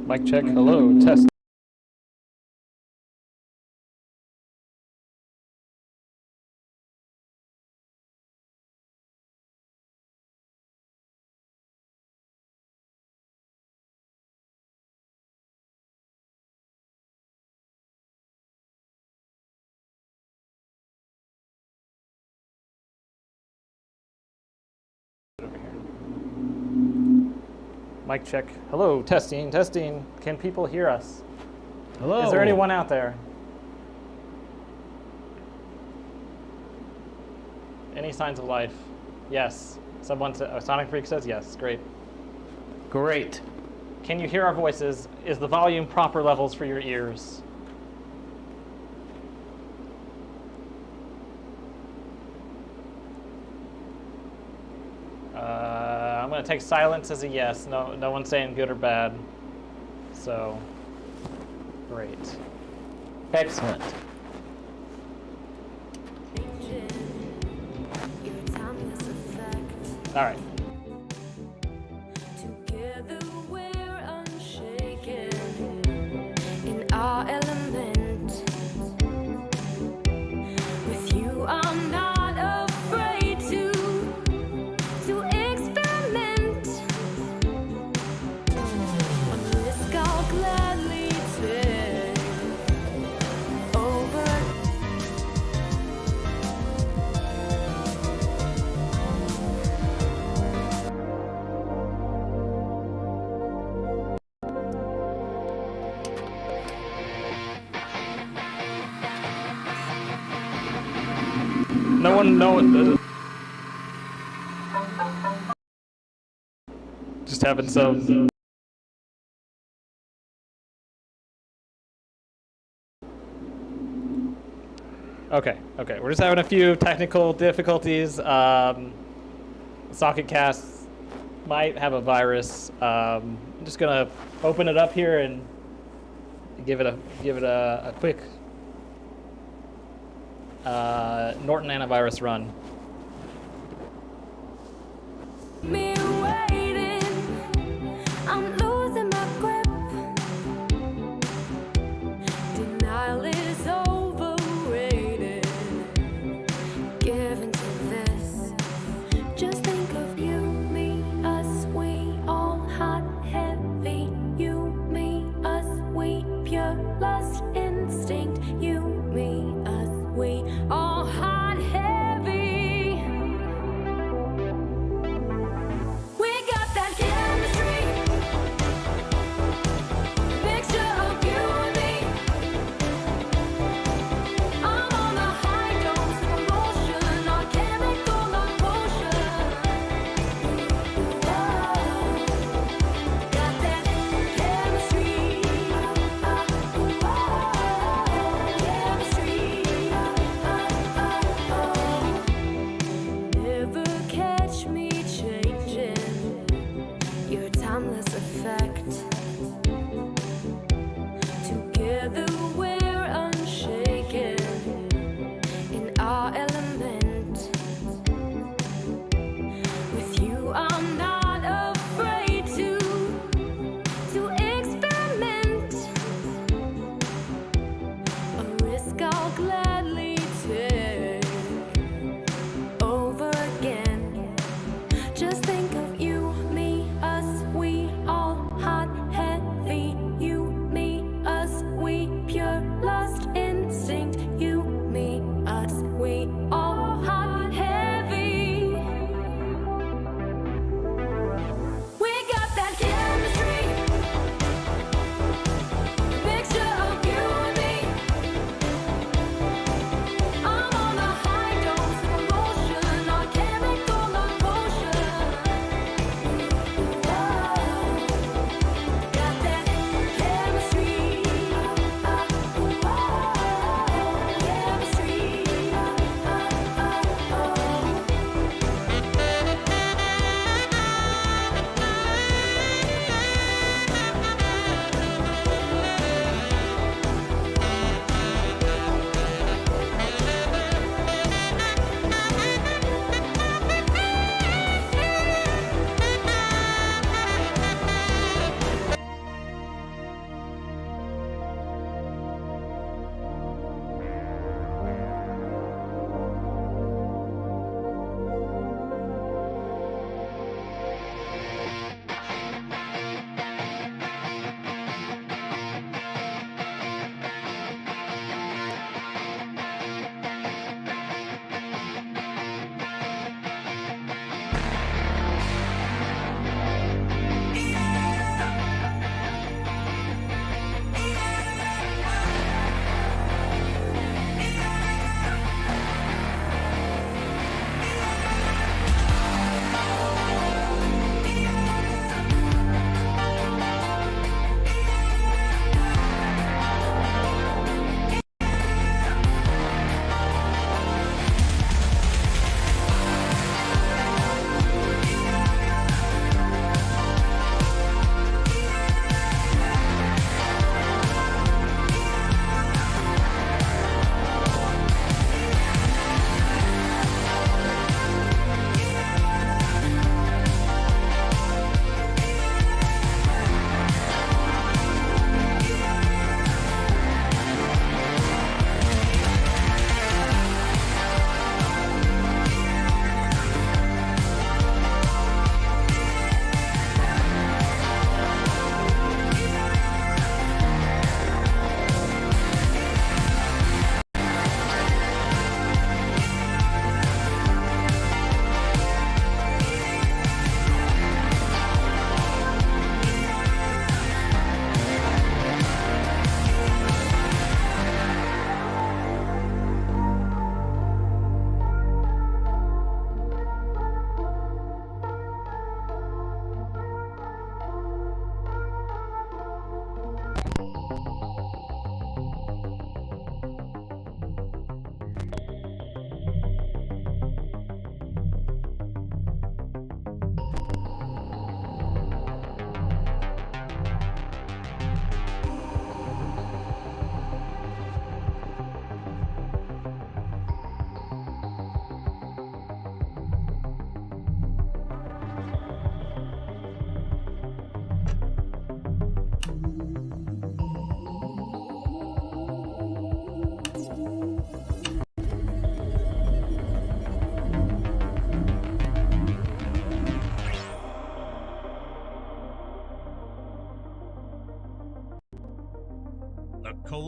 Mic check. Hello. Test. Mic check. Hello. Testing. Testing. Can people hear us? Hello. Is there anyone out there? Any signs of life? Yes. Someone, Sonic Freak says yes. Great. Great. Can you hear our voices? Is the volume proper levels for your ears? I'm going to take silence as a yes. No one's saying good or bad. So, great. Excellent. All right. Together we're unshaken in our element. With you, I'm not afraid to experiment. A risk I'll gladly take over. No one know. Just having some. Okay. We're just having a few technical difficulties. Socket Cast might have a virus. I'm just gonna open it up here and give it a quick Norton antivirus run. Me waiting, I'm losing my grip. Denial is overrated. Given to this, just think of you, me, us, we all hot, heavy. You, me, us, we pure lust instinct. You, me, us, we all hot, heavy.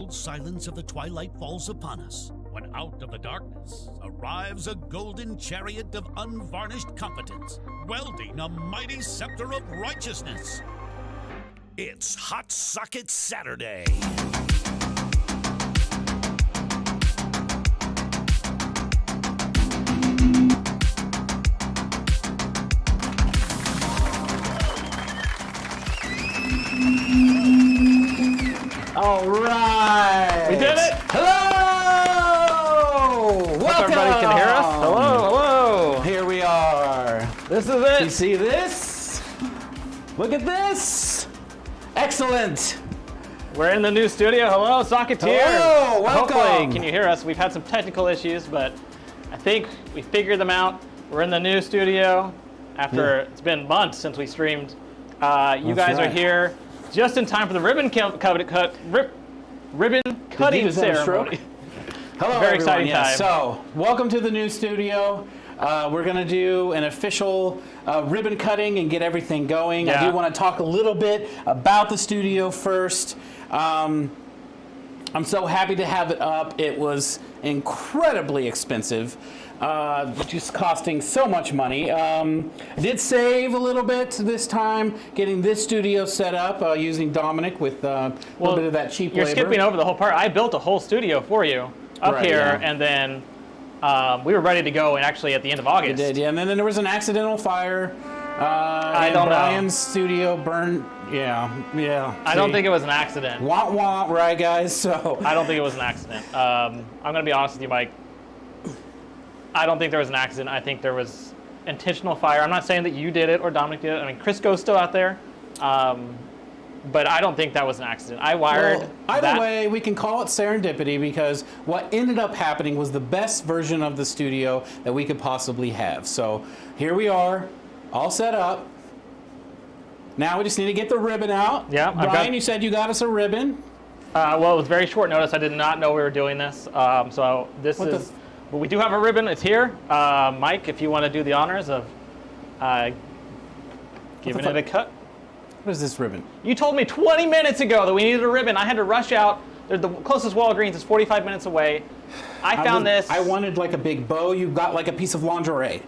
cold silence of the twilight falls upon us, when out of the darkness arrives a golden chariot of unvarnished competence, wielding a mighty scepter of righteousness. It's Hot Socket Saturday. All right. We did it. Hello. Hope Welcome. everybody can hear us. Hello. Here we are. This is You it. see this? Look at this. Excellent. We're in the new studio. Hello, Socketeers. Hello, welcome. Hopefully, can you hear us? We've had some technical issues, but I think we figured them out. We're in the new studio after it's been months since we streamed. You guys are right. here just in time for the ribbon cutting Did you just have a stroke? ceremony. Hello, Very everyone. exciting Yes. time. So, welcome to the new studio. We're going to do an official ribbon cutting and get everything going. I Yeah. do want to talk a little bit about the studio first. I'm so happy to have it up. It was incredibly expensive, just costing so much money. I did save a little bit this time getting this studio set up using Dominic with a little bit of that cheap You're labor. skipping over the whole part. I built a whole studio for you up Right, here, yeah. and then we were ready to go, and actually at the end of August. Did, yeah, and then there was an accidental fire. I don't know. Brian's studio burned. Yeah. I don't think it was an accident. Wah wah, right, guys? So. I don't think it was an accident. I'm going to be honest with you, Mike. I don't think there was an accident. I think there was intentional fire. I'm not saying that you did it or Dominic did it. I mean, Crisco's still out there. But I don't think that was an accident. I wired Well, either that. way, we can call it serendipity because what ended up happening was the best version of the studio that we could possibly have. So here we are, all set up. Now we just need to get the ribbon out. Yeah, I've Brian, got- you said you got us a ribbon. Well, it was very short notice. I did not know we were doing this. So this What the is, but we do have a ribbon. It's here. Mike, if you want to do the honors of giving it a cut. What is this ribbon? You told me 20 minutes ago that we needed a ribbon. I had to rush out. The closest Walgreens is 45 minutes away. I found this. I wanted like a big bow. You got like a piece of lingerie.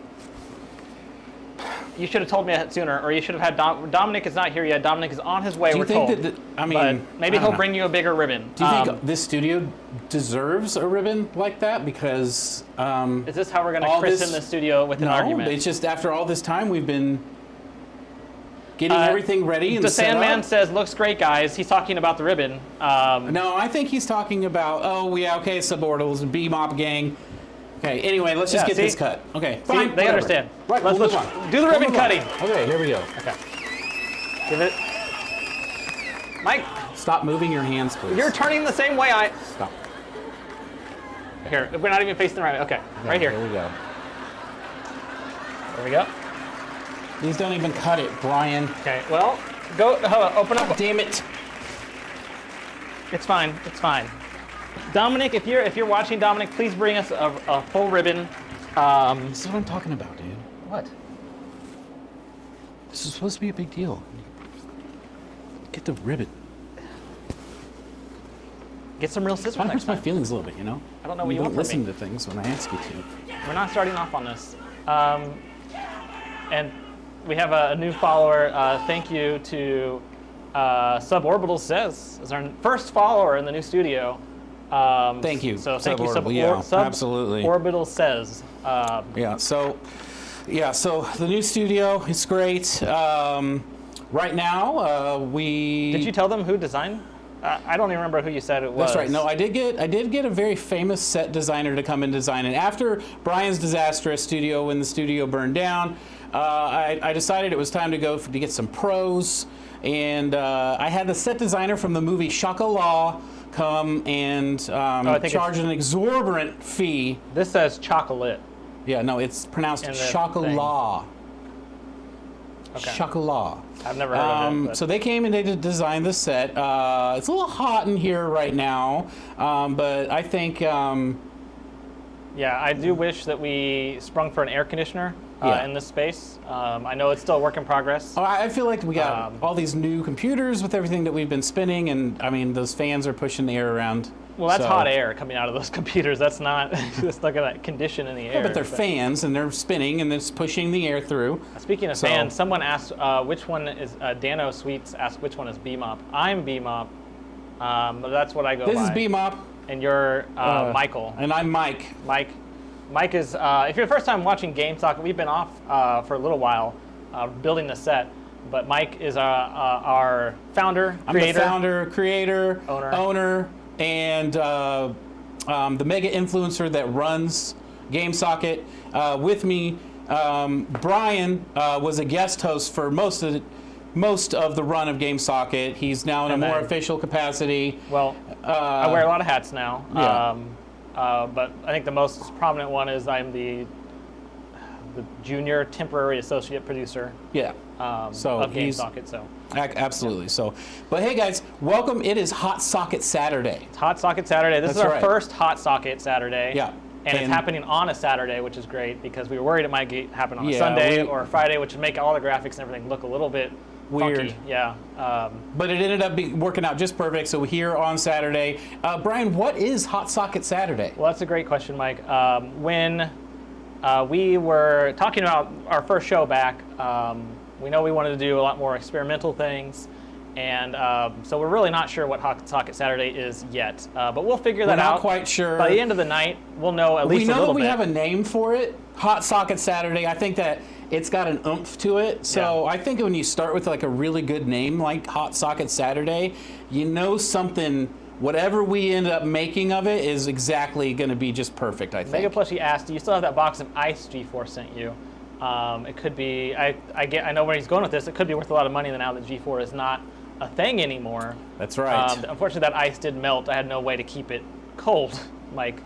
You should have told me that sooner, or you should have had Dominic is not here yet. Dominic is on his way. Do you we're think told. that I mean, but maybe I don't he'll know. bring you a bigger ribbon. Do you think this studio deserves a ribbon like that? Because Is this how we're going to all christen this- the studio with an no, argument? it's just after all this time we've been getting everything ready and The set Sandman up. says, "Looks great, guys." He's talking about the ribbon. No, I think he's talking about. Oh yeah, okay, suborbitals and B-Mop gang. Okay, anyway, let's just Yeah, get see? this cut. Okay, See, fine. they whatever. understand. Right, Let's we'll move on. do the We'll ribbon move on. cutting. Okay, here we go. Okay. Give it. Mike, Stop moving your hands, please. you're turning the same way I. Stop. Here, we're not even facing the right way. Okay, right here. Here we go. There we go. These don't even cut it, Brian. Okay, well, go. Hold on, open up. Damn it. It's fine. It's fine. Dominic, if you're watching, Dominic, please bring us a full ribbon. This is what I'm talking about, dude. What? This is supposed to be a big deal. Get the ribbon. Get some real scissors Kind of next hurts my time. feelings a little bit, you know? I don't know what you don't want from listen me. to things when I ask you to. We're not starting off on this. And we have a new follower. Thank you to Suborbital Says, as our first follower in the new studio. Thank you, So thank you, Suborbital. Yeah, absolutely. Suborbital Says. Yeah, so the new studio is great. Right now, we. Did you tell them who designed? I don't even remember who you said it was. That's right. No, I did get a very famous set designer to come and design it. After Brian's disastrous studio, when the studio burned down, I decided it was time to go to get some pros, and I had the set designer from the movie Shaka Law come and I think charge an exorbitant fee. This says chocolate. Yeah, no, it's pronounced In the Shaka thing. Law. Okay. Shaka Law. I've never heard of it. But So they came and they did design the set. It's a little hot in here right now, but I think Yeah, I do wish that we sprung for an air conditioner Yeah. in this space. I know it's still a work in progress. Oh, I feel like we got all these new computers with everything that we've been spinning, and I mean, those fans are pushing the air around. Well, that's so- hot air coming out of those computers. That's not that's not gonna condition in the air. Yeah, but they're fans, and they're spinning, and it's pushing the air through. Speaking of So- fans, someone asked which one is Dano Sweets asked which one is BMOP. I'm BMOP. But that's what I go by. This is BMOP, And you're Michael. and I'm Mike. Mike is, if you're the first time watching Game Socket, we've been off for a little while building the set, but Mike is our founder, I'm creator. the founder, creator, Owner. and the mega influencer that runs GameSocket. With me, Brian was a guest host for most of the run of GameSocket. He's now in And a more then- official capacity. Well, I wear a lot of hats now, Yeah. but I think the most prominent one is I'm the junior temporary associate producer Yeah. So of he's GameSocket. So absolutely. So, but hey guys, welcome. It is Hot Socket Saturday. it's Hot Socket Saturday. This is That's our right. first Hot Socket Saturday. Yeah. And it's And- happening on a Saturday, which is great because we were worried it might happen on a Yeah, Sunday we- or a Friday, which would make all the graphics and everything look a little bit Weird. funky. Yeah. But it ended up working out just perfect. So we're here on Saturday. Brian, what is Hot Socket Saturday? Well, that's a great question, Mike. When we were talking about our first show back, we know we wanted to do a lot more experimental things. And so we're really not sure what Hot Socket Saturday is yet. But we'll figure that We're not out. quite sure. By the end of the night, we'll know at We least a know little that we bit. have a name for it, Hot Socket Saturday. I think that it's got an oomph to it. So Yeah. I think when you start with like a really good name like Hot Socket Saturday, you know something, whatever we end up making of it is exactly going to be just perfect, I think. Mega Plushie asked, do you still have that box of ice G4 sent you? It could be, I know where he's going with this, it could be worth a lot of money now that G4 is not a thing anymore. That's right. Unfortunately, that ice did melt. I had no way to keep it cold, Mike,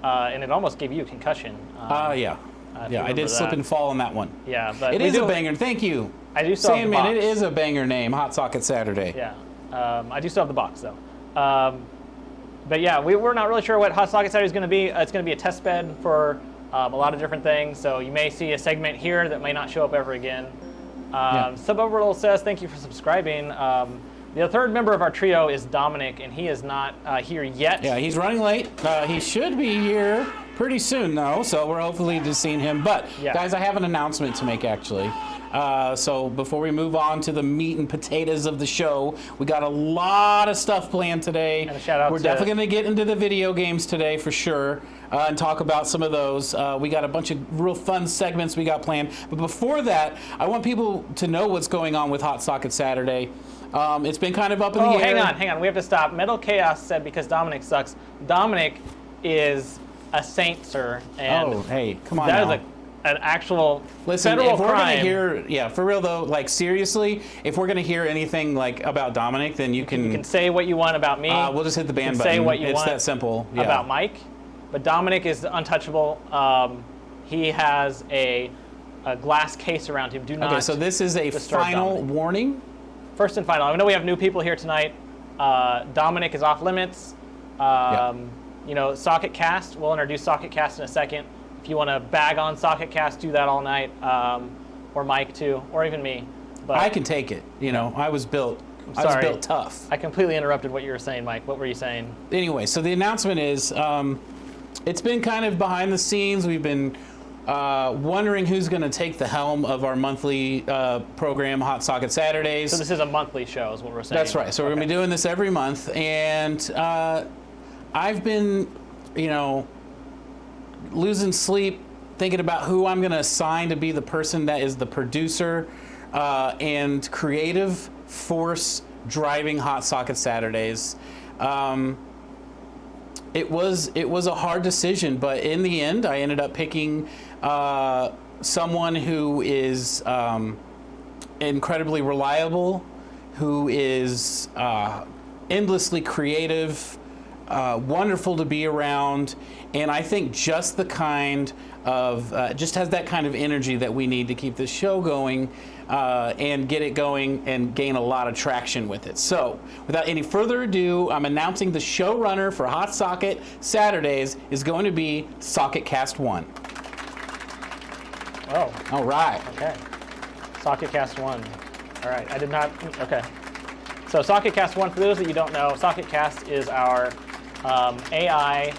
and it almost gave you a concussion. Yeah. if you Yeah, I remember did slip that. and fall on that one. Yeah, but It we is a do- banger. Thank you. I do still have the Sandman, box. it is a banger name, Hot Socket Saturday. Yeah, I do still have the box though. But yeah, we're not really sure what Hot Socket Saturday is going to be. It's going to be a test bed for a lot of different things. So you may see a segment here that may not show up ever again. Suborbital says, thank you for subscribing. The third member of our trio is Dominic, and he is not here yet. Yeah, he's running late. He should be here pretty soon, though, so we're hopefully just seeing him. But, Yeah. guys, I have an announcement to make, actually. So before we move on to the meat and potatoes of the show, we got a lot of stuff planned today. And a shout out We're to- definitely going to get into the video games today for sure and talk about some of those. We got a bunch of real fun segments we got planned. But before that, I want people to know what's going on with Hot Socket Saturday. It's been kind of up in the Oh, air. hang on. We have to stop. Metal Chaos said because Dominic sucks. Dominic is a saint, sir. And Oh, hey, come on that now. is an actual Listen, federal if we're crime. gonna hear, yeah, for real though, like seriously, if we're gonna hear anything like about Dominic, then you can. You can say what you want about me. We'll just hit the ban you can button. say what you it's want that simple. Yeah. about Mike. But Dominic is untouchable. He has a glass case around him. Do not. Okay, so this is a disturb final Dominic. warning. First and final. I know we have new people here tonight. Dominic is off limits. You know, Socket Cast. We'll introduce Socket Cast in a second. If you want to bag on Socket Cast, do that all night. Or Mike too, or even me. But I can take it. You know, I was built. I was sorry. built tough. I completely interrupted what you were saying, Mike. What were you saying? Anyway, so the announcement is, it's been kind of behind the scenes. We've been wondering who's going to take the helm of our monthly program, Hot Socket Saturdays. So this is a monthly show, is what we're saying. That's right. So we're going to be doing this every month. And I've been, you know, losing sleep thinking about who I'm going to assign to be the person that is the producer and creative force driving Hot Socket Saturdays. It was a hard decision, but in the end, I ended up picking someone who is incredibly reliable, who is endlessly creative, wonderful to be around, and I think just the kind of just has that kind of energy that we need to keep this show going. and get it going and gain a lot of traction with it. So, without any further ado, I'm announcing the showrunner for Hot Socket Saturdays is going to be Socketcast 1. Oh, All right. okay. Socketcast 1. All right, I did not, okay. So Socketcast 1, for those that you don't know, Socketcast is our AI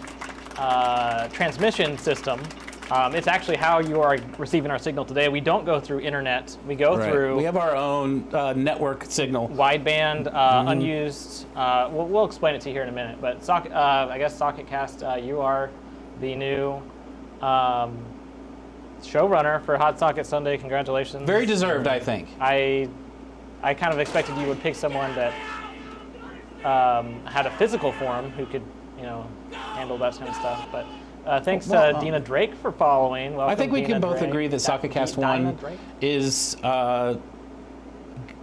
transmission system. It's actually how you are receiving our signal today. We don't go through internet. We go through We have our own network signal. wideband, unused. We'll explain it to you here in a minute. But I guess Socketcast, you are the new showrunner for Hot Socket Sunday. Congratulations. Very deserved, I think. I kind of expected you would pick someone that had a physical form who could, handle that kind of stuff. But thanks to Dina Drake for following. Welcome, I think we Dina can both Drake. agree that Socketcast Dina 1 Drake? is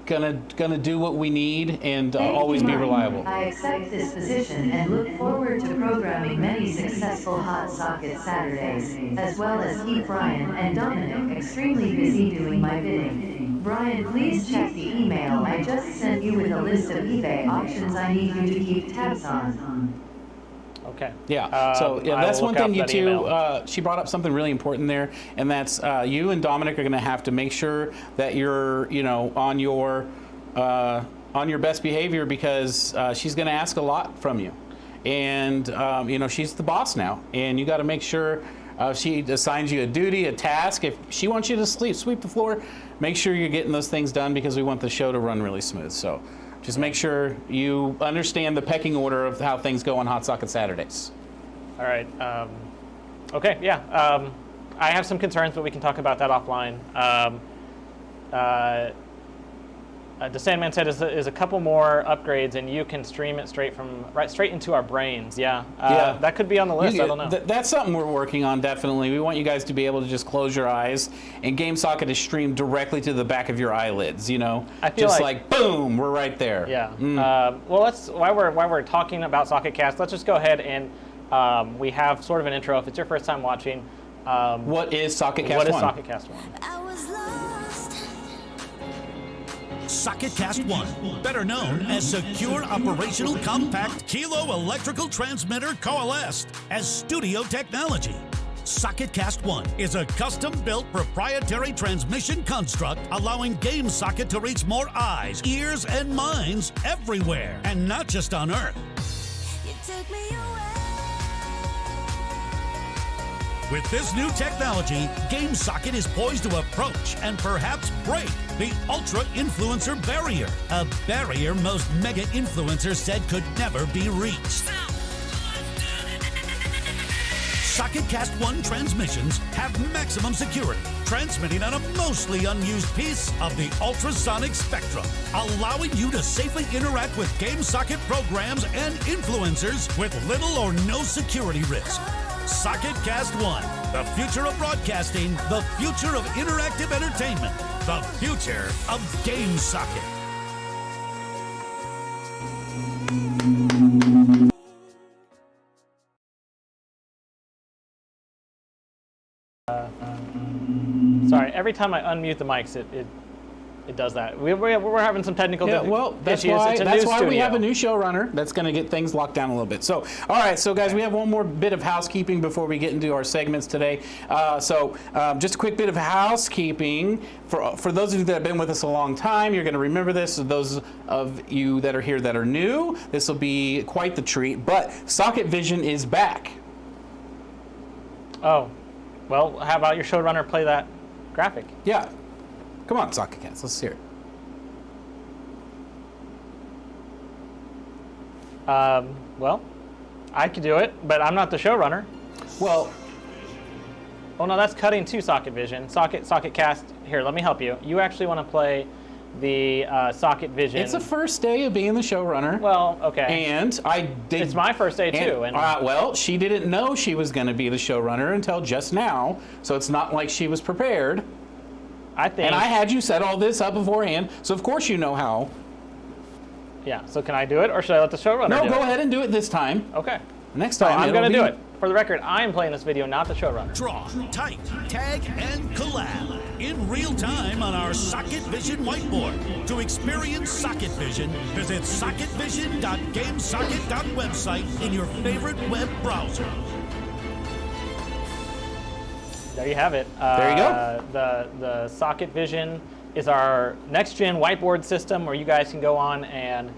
gonna do what we need and always be reliable. I accept this position and look forward to programming many successful Hot Socket Saturdays, as well as keep Brian and Dominic extremely busy doing my bidding. Brian, please check the email I just sent you with a list of eBay auctions I need you to keep tabs on. Okay. Yeah. I That's will one look thing out you for that two. email. She brought up something really important there, and that's you and Dominic are going to have to make sure that you're, on your best behavior because she's going to ask a lot from you, and she's the boss now, and you got to make sure she assigns you a duty, a task. If she wants you to sweep the floor, make sure you're getting those things done because we want the show to run really smooth. So. Just make sure you understand the pecking order of how things go on Hot Socket Saturdays. All right. Okay. Yeah. I have some concerns, but we can talk about that offline. The Sandman said is a couple more upgrades, and you can stream it straight into our brains. Yeah. That could be on the list. I don't know. That's something we're working on, definitely. We want you guys to be able to just close your eyes, and GameSocket is streamed directly to the back of your eyelids. I feel just like boom, we're right there. Yeah. Well, while we're talking about Socketcast, let's just go ahead and we have sort of an intro. If it's your first time watching, what is Socketcast 1? What is Socketcast 1? I was lost. Socketcast 1, better known as Secure Operational Compact Kilo Electrical Transmitter Coalesced as Studio Technology. Socketcast 1 is a custom-built proprietary transmission construct allowing GameSocket to reach more eyes, ears, and minds everywhere, and not just on Earth. You took me away. With this new technology, GameSocket is poised to approach and perhaps break the ultra-influencer barrier, a barrier most mega influencers said could never be reached. Socketcast 1 transmissions have maximum security, transmitting on a mostly unused piece of the ultrasonic spectrum, allowing you to safely interact with GameSocket programs and influencers with little or no security risk. Socketcast 1, the future of broadcasting, the future of interactive entertainment, the future of GameSocket. Sorry, every time I unmute the mics, it does that. We're having some technical Yeah, well, that's issues. why It's a new we studio. have a new showrunner that's going to get things locked down a little bit. So, all right, so guys, we have one more bit of housekeeping before we get into our segments today. Just a quick bit of housekeeping. For those of you that have been with us a long time, you're going to remember this. Those of you that are here that are new, this will be quite the treat. But Socket Vision is back. Oh, well, how about your showrunner play that graphic? Yeah. Come on, Socketcast, let's hear it. Well, I could do it, but I'm not the showrunner. Well, Oh no, that's cutting to Socket Vision. Socketcast. Here, let me help you. You actually want to play the Socket Vision. it's the first day of being the showrunner. Well, okay. And I did. It's my first day too. And Well, she didn't know she was going to be the showrunner until just now, so it's not like she was prepared. I think. And I had you set all this up beforehand, so of course you know how. Yeah. So can I do it, or should I let the showrunner No, do go it? ahead and do it this time. Okay. Next So time I'm it'll gonna be do it. for the record, I am playing this video, not the showrunner. Draw, type, tag, and collab in real time on our Socket Vision whiteboard. To experience Socket Vision, visit socketvision.gamesocket.website in your favorite web browser. There you have it. There you go. The Socket Vision is our next-gen whiteboard system where you guys can go on and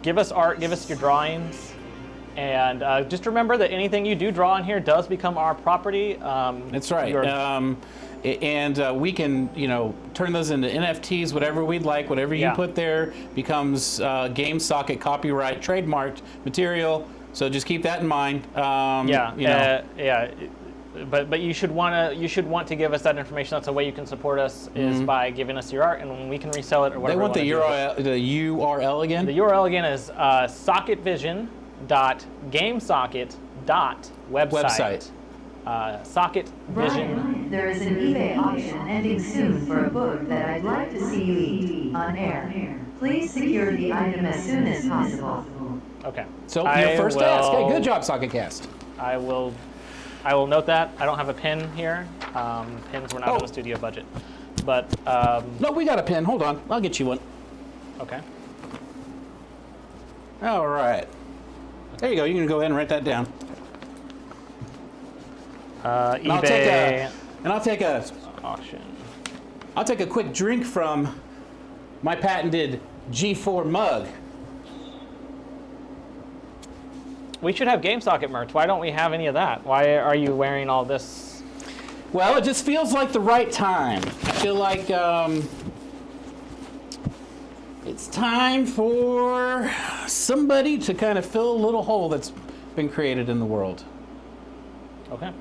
give us art, give us your drawings, and just remember that anything you do draw in here does become our property. That's right. And we can, turn those into NFTs, whatever we'd like. Whatever you put there becomes Game Socket copyright trademarked material. So just keep that in mind. But you should want to give us that information. That's a way you can support us is by giving us your art, and when we can resell it or whatever. They want the URL again. The URL again is socketvision.gamesocket.website. Socket Vision. Brian, there is an eBay auction ending soon for a book that I'd like to see you eat on air. Please secure the item as soon as possible. Okay. So your first ask. Hey, good job, SocketCast. I will note that. I don't have a pen here. Pens were not on the studio budget. But no, we got a pen. Hold on, I'll get you one. Okay. All right. There you go. You can go ahead and write that down. eBay. I'll take a auction. I'll take a quick drink from my patented G4 mug. We should have GameSocket merch. Why don't we have any of that? Why are you wearing all this? Well, it just feels like the right time. I feel like it's time for somebody to kind of fill a little hole that's been created in the world. Okay.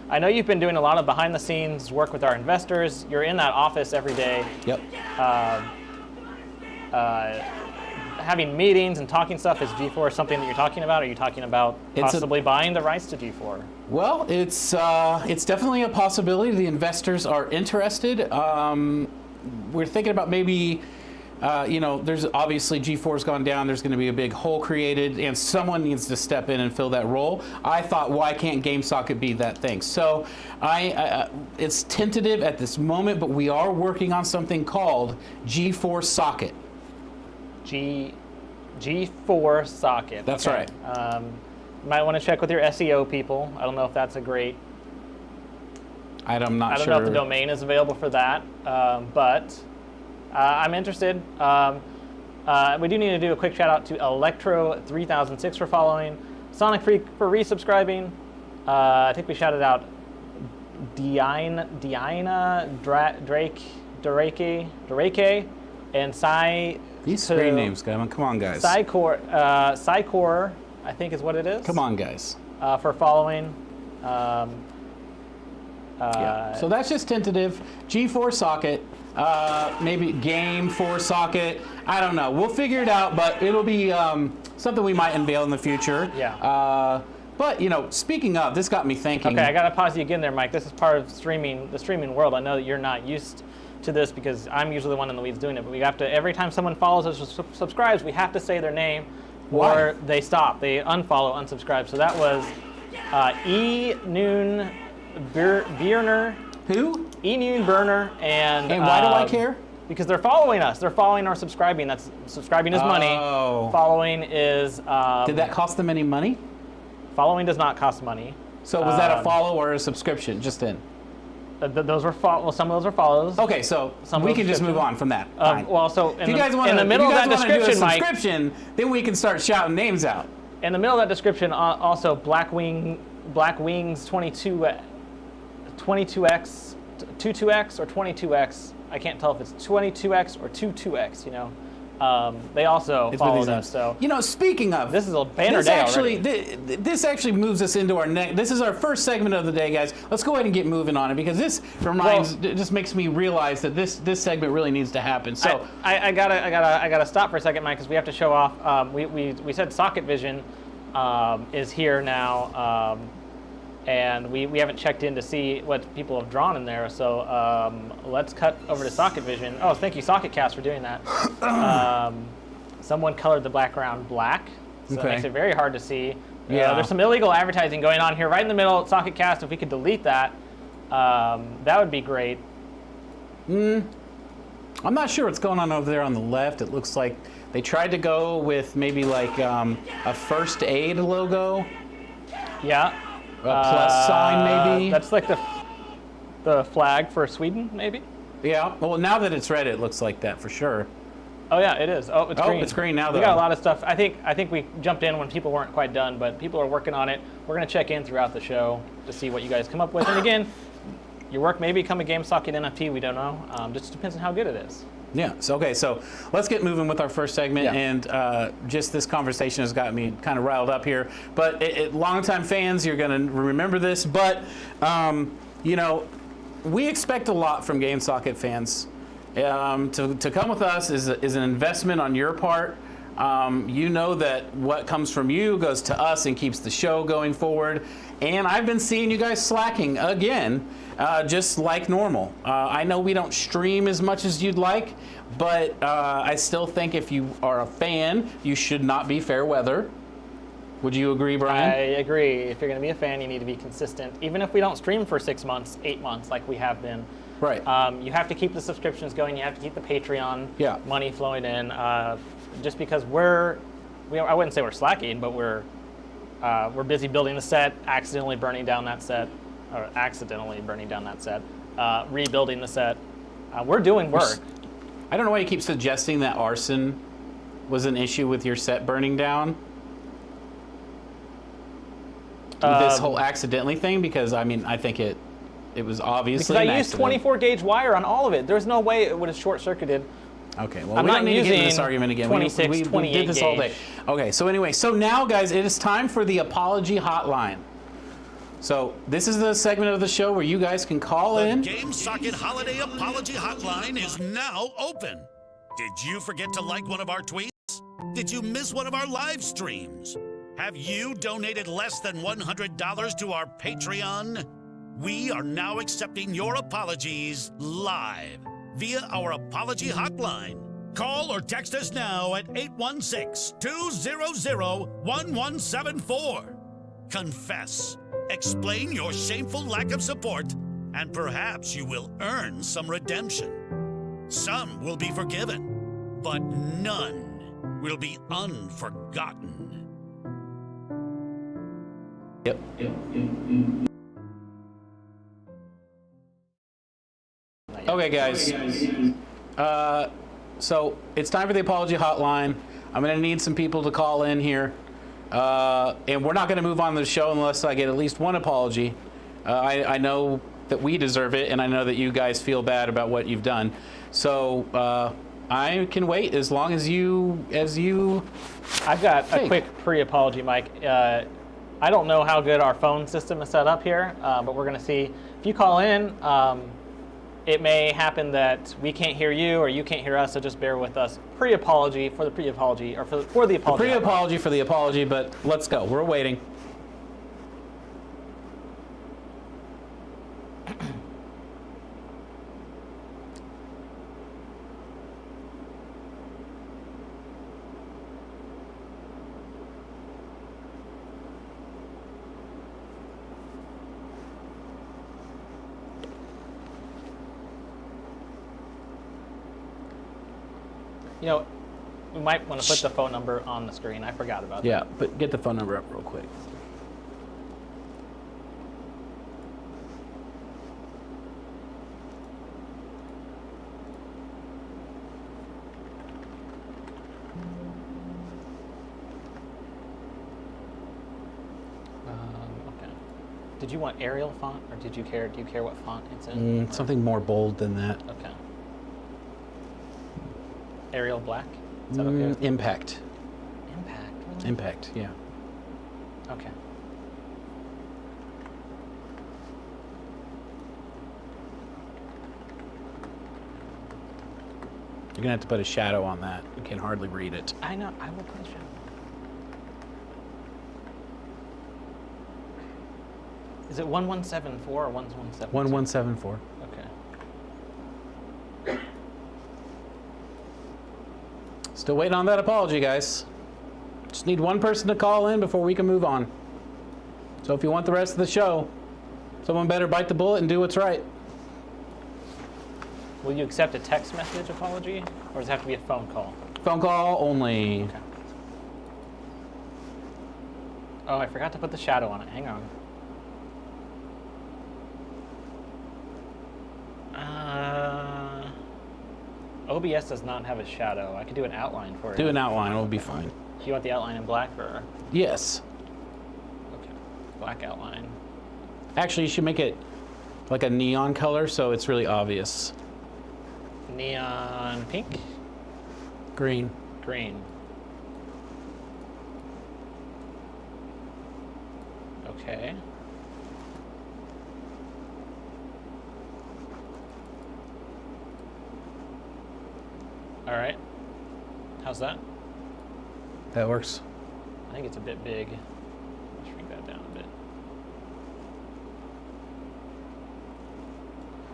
I know you've been doing a lot of behind the scenes work with our investors. You're in that office every day. Yep. Having meetings and talking stuff. Is G4 something that you're talking about? Are you talking about possibly buying the rights to G4? Well, it's definitely a possibility. The investors are interested. We're thinking about maybe, there's obviously G4's gone down. There's going to be a big hole created, and someone needs to step in and fill that role. I thought, why can't GameSocket be that thing? So it's tentative at this moment, but we are working on something called G4 Socket. G4 Socket. That's okay. right. You might want to check with your SEO people. I don't know if that's a great. I'm not sure. I don't know if the domain is available for that, but I'm interested. We do need to do a quick shout out to Electro3006 for following, Sonic Freak for resubscribing. I think we shouted out Diana Drake, and Sai. These screen names, come on, guys. Psycor, I think is what it is. Come on, guys. For following. So that's just tentative. G4 Socket, maybe Game 4 Socket. I don't know. We'll figure it out, but it'll be something we might unveil in the future. Yeah. But speaking of, this got me thinking. Okay, I gotta pause you again there, Mike. This is part of the streaming world. I know that you're not used to this because I'm usually the one in the weeds doing it, but we have to, every time someone follows us or subscribes, we have to say their name. Why? Or they stop, they unfollow, unsubscribe. So that was E-Noon Bierner. Who? E-Noon Burner and why do I care? Because they're following us. They're following or subscribing. That's subscribing is money. Oh. Following is. Did that cost them any money? Following does not cost money. So was that a follow or a subscription? Just in. Those were some of those are follows. Okay, so we can just move on from that. Well, so if you guys want in the middle of that description, Mike, then we can start shouting names out. In the middle of that description, also Black Wings 22X, 22X or 22X. I can't tell if it's 22X or 22X. They also followed us. So speaking of, this is a banner day already. This actually moves us into our next. This is our first segment of the day, guys. Let's go ahead and get moving on it because this it just makes me realize that this segment really needs to happen. So I gotta stop for a second, Mike, because we have to show off. We said Socket Vision is here now. And we haven't checked in to see what people have drawn in there. So let's cut over to Socket Vision. Oh, thank you, SocketCast, for doing that. Someone colored the background black, so that makes it very hard to see. Yeah. There's some illegal advertising going on here right in the middle. SocketCast, if we could delete that, that would be great. I'm not sure what's going on over there on the left. It looks like they tried to go with maybe like a first aid logo, Yeah. a plus sign maybe. That's like the flag for Sweden, maybe? Yeah. Well, now that it's red, it looks like that for sure. Oh yeah, it is. Oh, it's Oh, green. it's green now, We though. got a lot of stuff. I think we jumped in when people weren't quite done, but people are working on it. We're gonna check in throughout the show to see what you guys come up with. And again, your work may become a GameSocket NFT. We don't know. Just depends on how good it is. Yeah. So okay. So let's get moving with our first segment, Yeah. and just this conversation has got me kind of riled up here. But longtime fans, you're gonna remember this. But you know, we expect a lot from GameSocket fans. To come with us is an investment on your part. You know that what comes from you goes to us and keeps the show going forward. And I've been seeing you guys slacking again, just like normal. I know we don't stream as much as you'd like, but I still think if you are a fan, you should not be fair weather. Would you agree, Brian? I agree. If you're gonna be a fan, you need to be consistent. Even if we don't stream for 6 months, 8 months, like we have been. Right. You have to keep the subscriptions going. You have to keep the Patreon Yeah. money flowing in. Just because I wouldn't say we're slacking, but we're busy building the set, accidentally burning down that set, rebuilding the set. We're doing work. I don't know why you keep suggesting that arson was an issue with your set burning down. With this whole accidentally thing, because I mean, I think it was obviously Because an I used accident. 24 gauge wire on all of it. There's no way it would have short circuited. Okay, well, I'm we not don't need to get into this using argument again. 26, we 28 did this all day. gauge. Okay, so anyway, so now, guys, it is time for the apology hotline. So this is the segment of the show where you guys can call The in. GameSocket Holiday Apology Hotline is now open. Did you forget to like one of our tweets? Did you miss one of our live streams? Have you donated less than $100 to our Patreon? We are now accepting your apologies live via our apology hotline. Call or text us now at 816-200-1174. Confess, explain your shameful lack of support, and perhaps you will earn some redemption. Some will be forgiven, but none will be unforgotten. Yep. Okay, guys. So it's time for the apology hotline. I'm going to need some people to call in here. And we're not going to move on to the show unless I get at least one apology. I know that we deserve it, and I know that you guys feel bad about what you've done. So I can wait as long as you I've got a Hey. quick pre-apology, Mike. I don't know how good our phone system is set up here, but we're going to see. If you call in, it may happen that we can't hear you or you can't hear us, so just bear with us. Pre-apology for the pre-apology, or for the apology. pre-apology for the apology, but let's go. We're waiting. You know, we might want to put the phone number on the screen. I forgot about that. Yeah, but get the phone number up real quick. Okay. Did you want Arial font, or do you care what font it's in? Something more bold than that. Okay. Arial black? Is that okay? Impact. Impact. Really? Impact, yeah. Okay. You're gonna have to put a shadow on that. You can hardly read it. I know. I will put a shadow. Is it 1174 or 1172? 1174. Okay. Still waiting on that apology, guys. Just need one person to call in before we can move on. So if you want the rest of the show, someone better bite the bullet and do what's right. Will you accept a text message apology, or does it have to be a phone call? Phone call only. Okay. Oh, I forgot to put the shadow on it. Hang on. OBS does not have a shadow. I could do an outline for it. Do an outline, it'll be fine. Do you want the outline in black or? Yes. Okay. Black outline. Actually, you should make it like a neon color so it's really obvious. Neon pink? Green. Green. Okay. All right. How's that? That works. I think it's a bit big. Let's shrink that down a bit.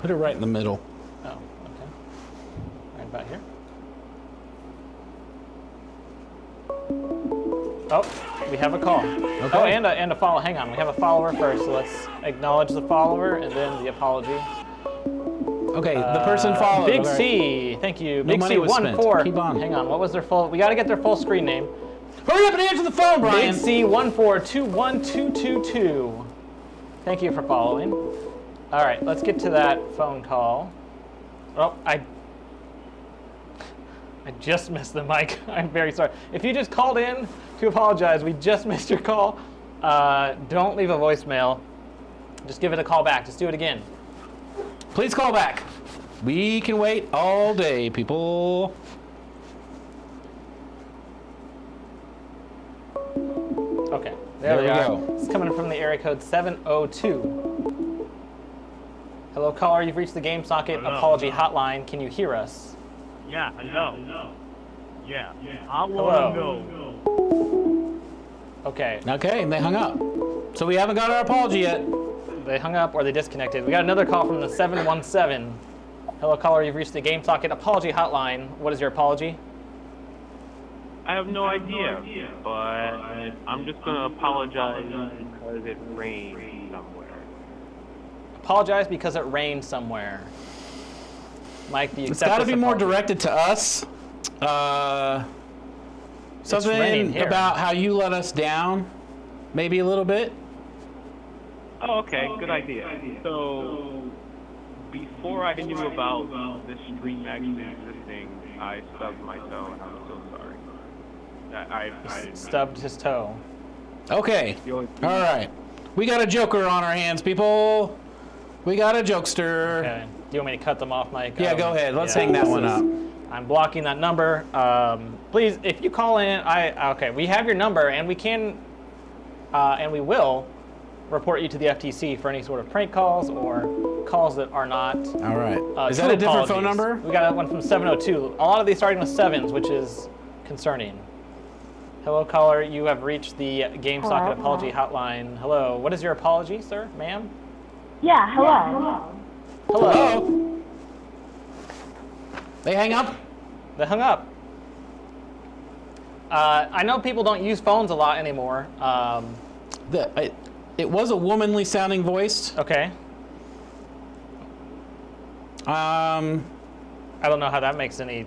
Put it right in the middle. Oh, okay. Right about here. Oh, we have a call. Okay. Oh, and a follow. Hang on, we have a follower first, so let's acknowledge the follower and then the apology. Okay, the person followed. Big Okay. C, thank you. No Big money C was spent. 14. Keep on. Hang on, what was their full? We got to get their full screen name. Hurry up and answer the phone, Brian. Big C 1421222. Thank you for following. All right, let's get to that phone call. Oh, I just missed the mic. I'm very sorry. If you just called in to apologize, we just missed your call. Don't leave a voicemail. Just give it a call back. Just do it again. Please call back. We can wait all day, people. Okay, there we we are. go. It's coming from the area code 702. Hello, caller. You've reached the Game Socket Apology Hotline. Can you hear us? Yeah, hello. Yeah. I Hello. want to know. Okay, Okay, and they hung up. So we haven't got our apology yet. they hung up or they disconnected. We got another call from the 717. Hello, caller. You've reached the Game Socket Apology Hotline. What is your apology? I have no idea, but I'm just going to apologize because it rained somewhere. Apologize because it rained somewhere. Mike, do you It's accept got to this be more apology? directed to us. raining Something here. about how you let us down, maybe a little bit. Oh, okay, good idea. So, before I knew about this stream actually existing, I stubbed my toe, and I'm so sorry. I Stubbed his toe. Okay. the only All right. We got a joker on our hands, people. We got a jokester. Okay. Do you want me to cut them off, Mike? Yeah, go ahead. Let's yeah, hang that this one is- up. I'm blocking that number. Please, if you call in, okay, we have your number, and we can, and we will report you to the FTC for any sort of prank calls or calls that are not. All right. Is true that a different phone apologies. number? We got that one from 702. A lot of these starting with 7s, which is concerning. Hello, caller. You have reached the Game Socket Apology Hotline. Hello. What is your apology, sir, ma'am? Yeah, hello. Hello. They hang up? They hung up. I know people don't use phones a lot anymore. It was a womanly sounding voice. Okay. I don't know how that makes any.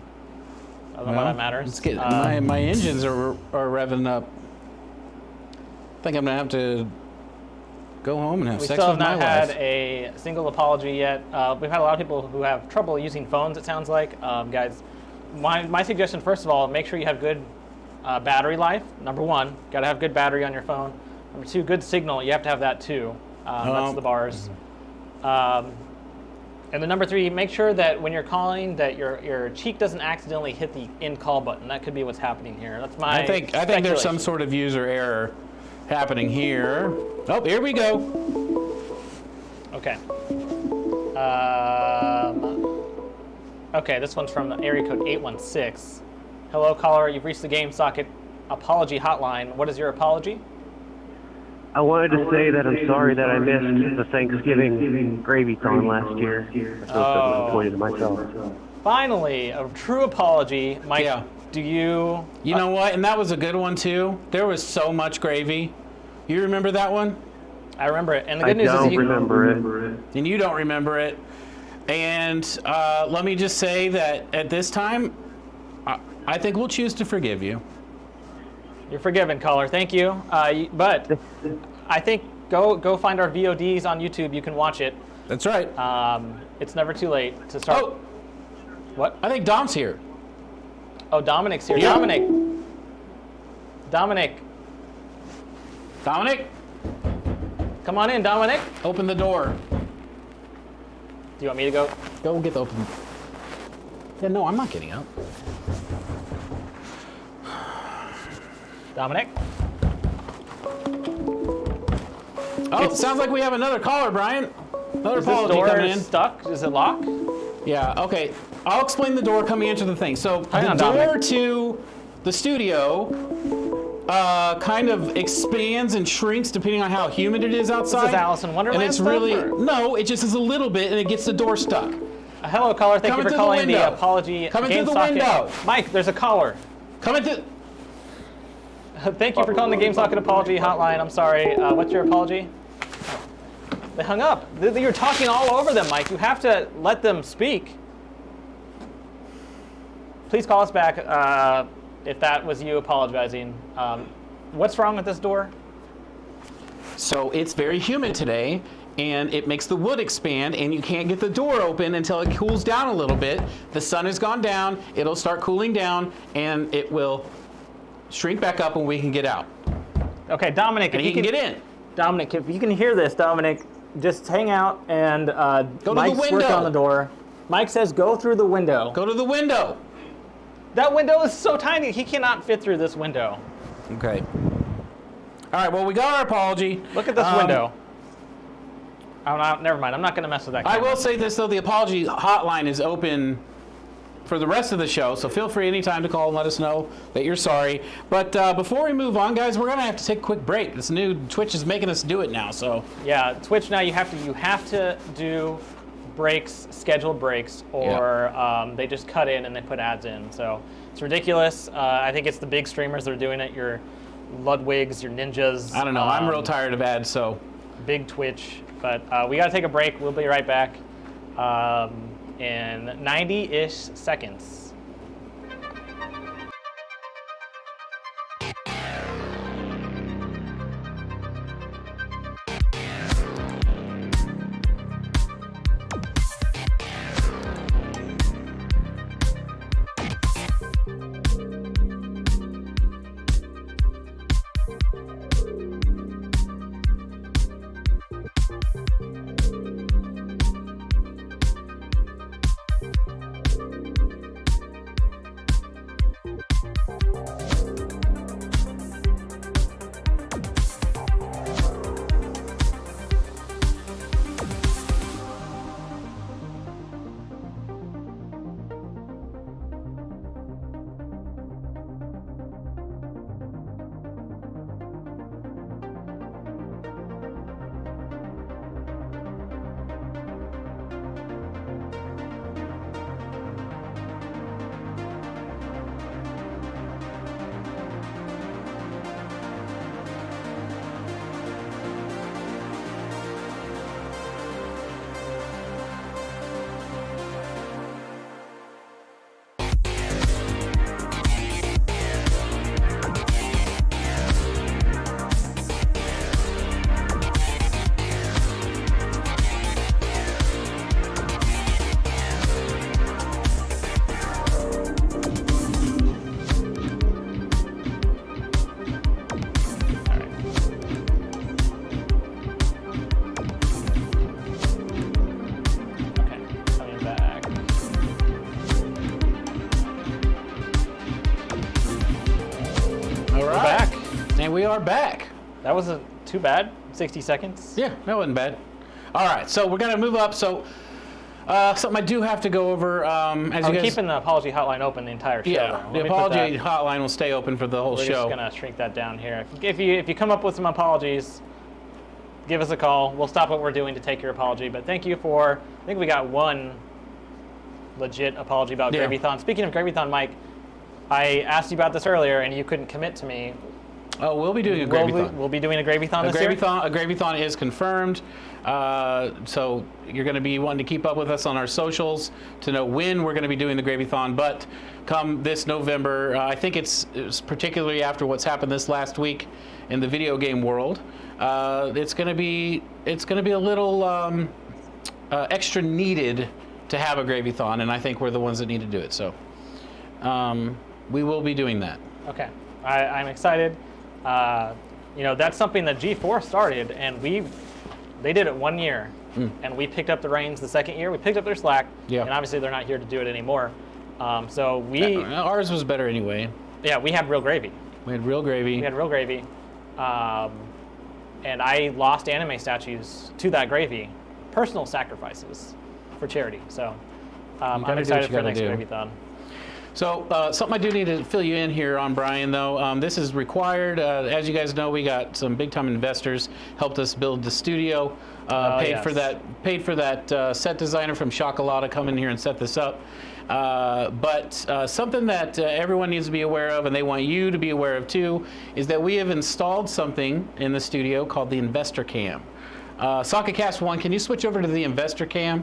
I don't know why that matters. Let's get, my engines are revving up. I think I'm gonna have to go home and have We sex still with have my not had wife. a single apology yet. We've had a lot of people who have trouble using phones, it sounds like. Guys, my suggestion, first of all, make sure you have good battery life. Number one, got to have good battery on your phone. Number two, good signal. You have to have that too. That's the bars. And then number three, make sure that when you're calling, that your cheek doesn't accidentally hit the end call button. That could be what's happening here. That's my I think there's some sort of user error happening here. Oh, here we go. Okay. Okay, this one's from area code 816. Hello, caller. You've reached the Game Socket Apology Hotline. What is your apology? I wanted to say that I'm sorry that I missed the Thanksgiving gravy-thon last year. That's Oh. disappointed in myself. Finally, a true apology. Mike, Yeah. Do you? You know what? And that was a good one too. There was so much gravy. You remember that one? I remember it. And the I good news is don't you. remember it. And you don't remember it. And let me just say that at this time, I think we'll choose to forgive you. You're forgiven, caller. Thank you. But I think go find our VODs on YouTube. You can watch it. That's right. It's never too late to start. Oh, What? I think Dom's here. Oh, Dominic's here. Yeah. Dominic, Dominic, come on in, Dominic. open the door. Do you want me to go? Go get the open. Yeah, no, I'm not getting up. Dominic? Oh, it sounds like we have another caller, Brian. Another Is this apology door coming in. stuck? Is it locked? Yeah, okay. I'll explain the door coming into the thing. So Hang the on, door Dominic. to the studio kind of expands and shrinks depending on how humid it is outside. Is Alice in Wonderland And it's stuff, really, or? no, it just is a little bit and it gets the door stuck. Hello, caller. Thank Coming you for through the calling the window. apology Coming game through the socket. window. Mike, there's a caller. Coming to, Thank you for calling the Game Socket Apology Hotline. I'm sorry. What's your apology? They hung up. You're talking all over them, Mike. You have to let them speak. Please call us back if that was you apologizing. What's wrong with this door? so it's very humid today and it makes the wood expand and you can't get the door open until it cools down a little bit. The sun has gone down, it'll start cooling down and it will shrink back up and we can get out. Okay, Dominic, And if he you can get in. Dominic, if you can hear this, Dominic, just hang out and to the Mike's working window. on the door. Mike says go through the window. Go to the window. That window is so tiny, he cannot fit through this window. Okay. All right, well, we got our apology. Look at this window. Oh, no, never mind. I'm not going to mess with that I camera. will say this, though. The apology hotline is open for the rest of the show, so feel free anytime to call and let us know that you're sorry. But before we move on, guys, we're going to have to take a quick break. This new Twitch is making us do it now, so. Yeah, Twitch now you have to do breaks, scheduled breaks, or they just cut in and they put ads in. So it's ridiculous. I think it's the big streamers that are doing it. Your Ludwigs, your Ninjas. I don't know. I'm real tired of ads, so. Big Twitch. But we got to take a break. We'll be right back in 90-ish seconds. We are back. That wasn't too bad. 60 seconds. Yeah, that wasn't bad. All right, so we're gonna move up. So something I do have to go over. As I'm you guys, keeping the apology hotline open the entire show. yeah, though. the Let me put apology that- hotline will stay open for the whole We're show. just gonna shrink that down here. If you come up with some apologies, give us a call. We'll stop what we're doing to take your apology. But thank you for. I think we got one legit apology about Yeah. Gravython. Speaking of Gravython, Mike, I asked you about this earlier, and you couldn't commit to me. Oh, we'll be doing a Gravy-thon. We'll be doing a Gravy-thon this year? A Gravy-thon is confirmed. So you're going to be wanting to keep up with us on our socials to know when we're going to be doing the Gravy-thon. But come this November, I think it's particularly after what's happened this last week in the video game world. It's going to be a little extra needed to have a Gravy-thon, and I think we're the ones that need to do it. So we will be doing that. Okay, I'm excited. That's something that G4 started, and they did it 1 year, and we picked up the reins the second year. We picked up their slack, and obviously they're not here to do it anymore. Ours was better anyway. Yeah, we had real gravy. We had real gravy. And I lost anime statues to that gravy, personal sacrifices for charity. So I'm excited for the next Gravy-thon. So something I do need to fill you in here on, Brian, though. This is required. As you guys know, we got some big-time investors helped us build the studio. Paid for that set designer from Chocolata come in here and set this up. But something that everyone needs to be aware of, and they want you to be aware of too, is that we have installed something in the studio called the Investor Cam. SocketCast 1, can you switch over to the Investor Cam?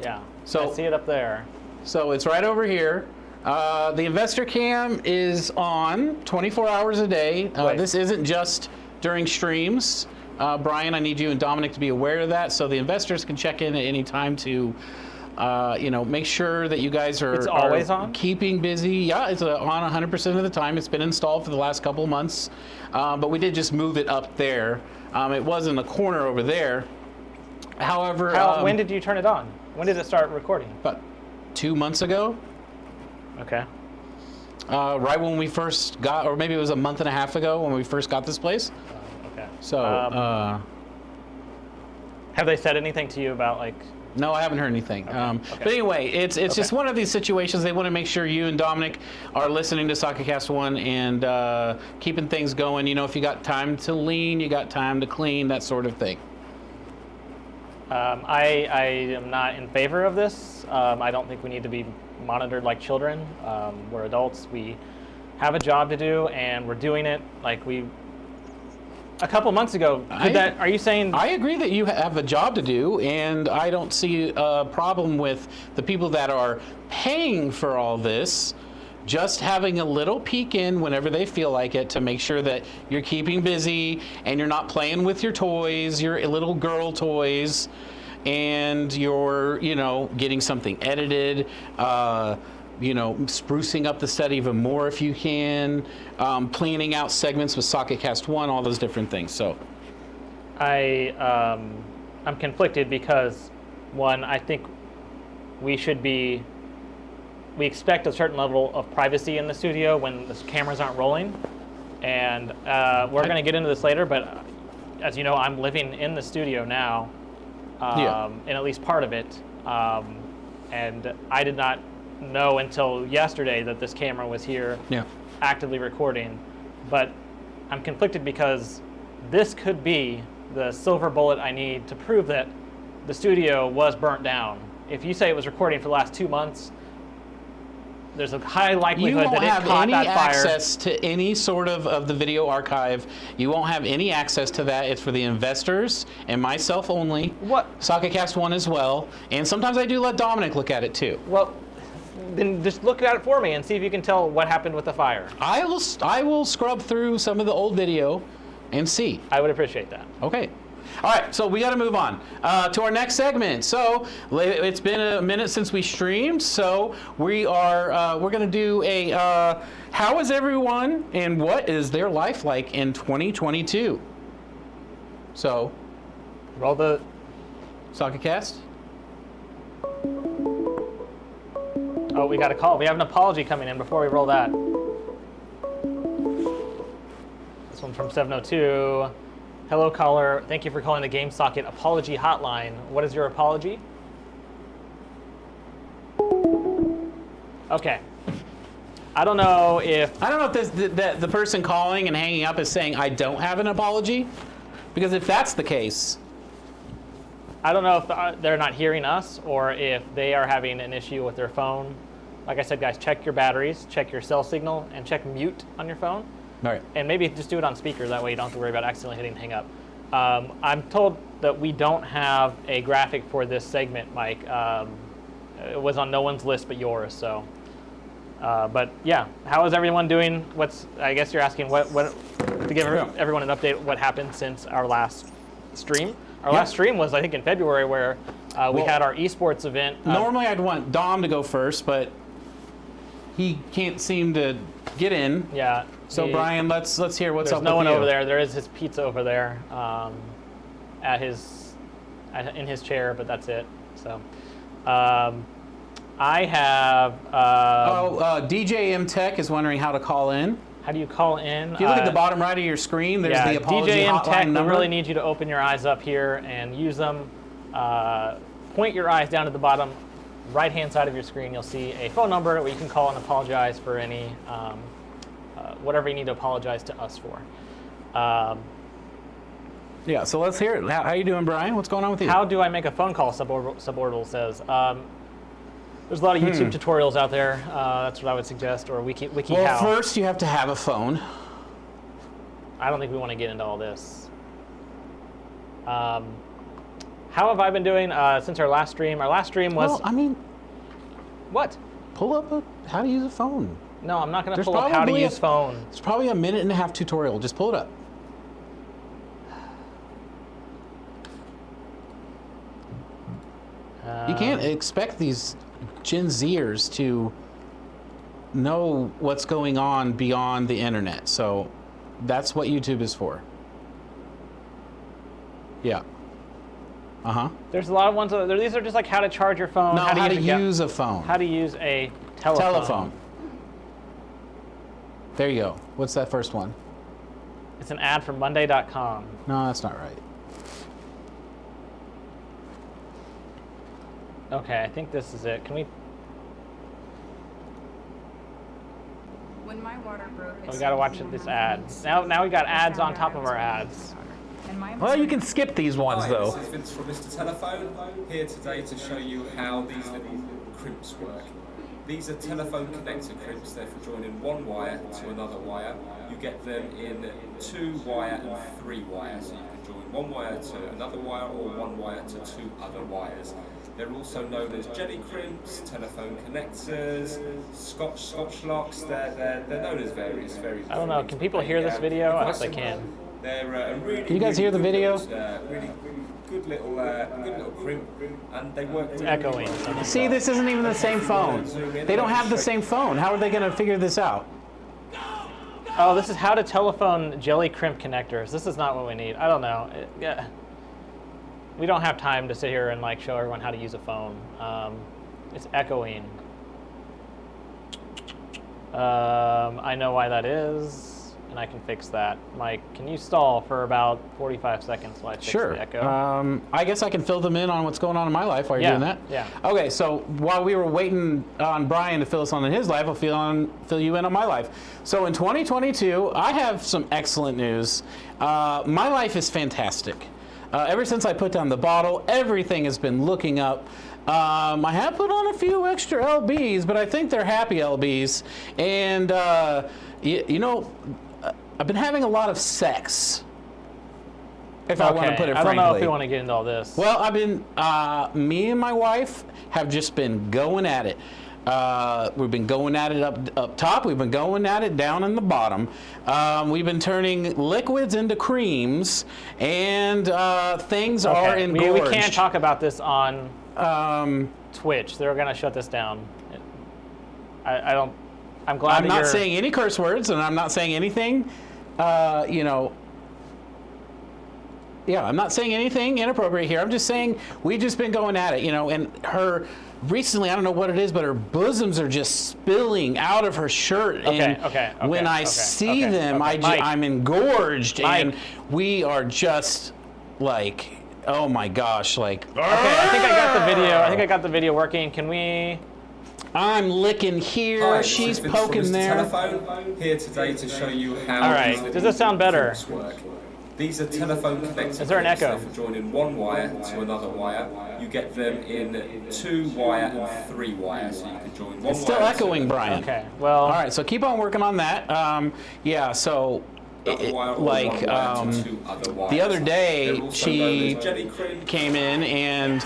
Yeah, so I see it up there. So it's right over here. The Investor Cam is on 24 hours a day. This isn't just during streams. Brian, I need you and Dominic to be aware of that, so the investors can check in at any time to make sure that you guys are always on? Keeping busy. Yeah, it's on 100% of the time. It's been installed for the last couple of months, but we did just move it up there. It was in the corner over there. However, when did you turn it on? When did it start recording? About 2 months ago. Okay. Right when we first got, or maybe it was a month and a half ago when we first got this place. Okay. So, have they said anything to you about like? No, I haven't heard anything. Okay. But anyway, it's just one of these situations. They want to make sure you and Dominic are listening to SocketCast 1 and keeping things going. If you got time to lean, you got time to clean, that sort of thing. I am not in favor of this. I don't think we need to be monitored like children. We're adults. We have a job to do, and we're doing it. A couple months ago, are you saying? I agree that you have a job to do, and I don't see a problem with the people that are paying for all this just having a little peek in whenever they feel like it to make sure that you're keeping busy and you're not playing with your toys, your little girl toys, and you're, getting something edited, sprucing up the set even more if you can, planning out segments with SocketCast 1, all those different things. So I'm conflicted because, one, I think we expect a certain level of privacy in the studio when the cameras aren't rolling. And we're going to get into this later, but as you know, I'm living in the studio now, in at least part of it. And I did not know until yesterday that this camera was here actively recording. But I'm conflicted because this could be the silver bullet I need to prove that the studio was burnt down. If you say it was recording for the last 2 months, there's a high likelihood that it caught that fire. You won't have any access to any sort of the video archive. You won't have any access to that. It's for the investors and myself only. What? SocketCast 1 as well. And sometimes I do let Dominic look at it too. Well, then just look at it for me and see if you can tell what happened with the fire. I will scrub through some of the old video and see. I would appreciate that. Okay. All right, so we got to move on to our next segment. So it's been a minute since we streamed, so we're going to do a how is everyone and what is their life like in 2022? So roll the SocketCast. Oh, we got a call. We have an apology coming in before we roll that. This one's from 702. Hello, caller. Thank you for calling the GameSocket Apology Hotline. What is your apology? Okay. I don't know if the person calling and hanging up is saying I don't have an apology, because if that's the case, I don't know if they're not hearing us or if they are having an issue with their phone. like I said, guys, check your batteries, check your cell signal, and check mute on your phone. All right. And maybe just do it on speaker. That way you don't have to worry about accidentally hitting hang up. I'm told that we don't have a graphic for this segment, Mike. It was on no one's list but yours. So, but yeah, how is everyone doing? I guess you're asking what to give everyone an update. What happened since our last stream? Our last stream was, I think, in February, where we had our esports event. Normally, I'd want Dom to go first, but he can't seem to get in. Yeah. So Brian, let's hear what's up with you. There's no one over there. There is his pizza over there, in his chair, but that's it. So, I have. DJ M Tech is wondering how to call in. How do you call in? If you look at the bottom right of your screen, there's the apology DJ M hotline Tech, number. we really need you to open your eyes up here and use them. Point your eyes down to the bottom right-hand side of your screen. You'll see a phone number where you can call and apologize for any whatever you need to apologize to us for. Yeah, so let's hear it. How you doing, Brian? What's going on with you? How do I make a phone call? Suborbital says. There's a lot of YouTube tutorials out there. That's what I would suggest, or WikiHow. Well, first you have to have a phone. I don't think we want to get into all this. How have I been doing since our last stream? Our last stream was... Well, I mean... What? Pull up how to use a phone. No, I'm not going to pull up how to use phone. It's probably a 1.5-minute tutorial. Just pull it up. You can't expect these Gen Zers to know what's going on beyond the internet. So that's what YouTube is for. Yeah. Uh-huh. There's a lot of ones. These are just like how to charge your phone. No, how to use a phone. How to use a telephone. There you go. What's that first one? It's an ad from Monday.com. No, that's not right. Okay, I think this is it. Can we... When my water broke, we gotta watch this ad. Now we got ads on top of our ads. Well, you can skip these ones, though. This is Vince from Mr. Telephone, here today to show you how these little crimps work. These are telephone connector crimps. They're for joining one wire to another wire. You get them in 2-wire and 3-wire, so you can join one wire to another wire or one wire to 2 other wires. They're also known as jelly crimps, telephone connectors, Scotch locks. They're known as various. I don't know. Can people hear this video? I hope they can. They're really. Can you guys hear the video? Really good little crimp, and they work. It's echoing. See, this isn't even the same phone. They don't have the same phone. How are they going to figure this out? Oh, this is how to telephone jelly crimp connectors. This is not what we need. I don't know. Yeah. We don't have time to sit here and like show everyone how to use a phone. It's echoing. I know why that is, and I can fix that. Mike, can you stall for about 45 seconds while I fix the echo? I guess I can fill them in on what's going on in my life while you're doing that. Yeah. Okay, so while we were waiting on Brian to fill us on in his life, I'll fill you in on my life. So in 2022, I have some excellent news. My life is fantastic. Ever since I put down the bottle, everything has been looking up. I have put on a few extra LBs, but I think they're happy LBs. And, you know, I've been having a lot of sex, if I want to put it frankly. I don't know if we want to get into all this. Well, I've been, me and my wife have just been going at it. We've been going at it up top. We've been going at it down in the bottom. We've been turning liquids into creams, and things are engorged. We can't talk about this on Twitch. They're going to shut this down. I'm glad I'm not saying any curse words, and I'm not saying anything, you know. Yeah, I'm not saying anything inappropriate here. I'm just saying we've just been going at it, you know, and her... Recently, I don't know what it is, but her bosoms are just spilling out of her shirt. And when I see them, I'm engorged, and we are just like, oh my gosh, like. Okay, I think I got the video. I think I got the video working. Can we? I'm licking here. Hi, she's Vince from poking Mr. there. Telephone, here today to show you how. All right. Does this sound better? Work. These are telephone connector. Is there an echo? For joining one wire to another wire. You get them in 2 wire and 3 wire, so you can join one. It's still wire echoing, Brian. Okay, well. All right, so keep on working on that. Yeah, so the other day she came in and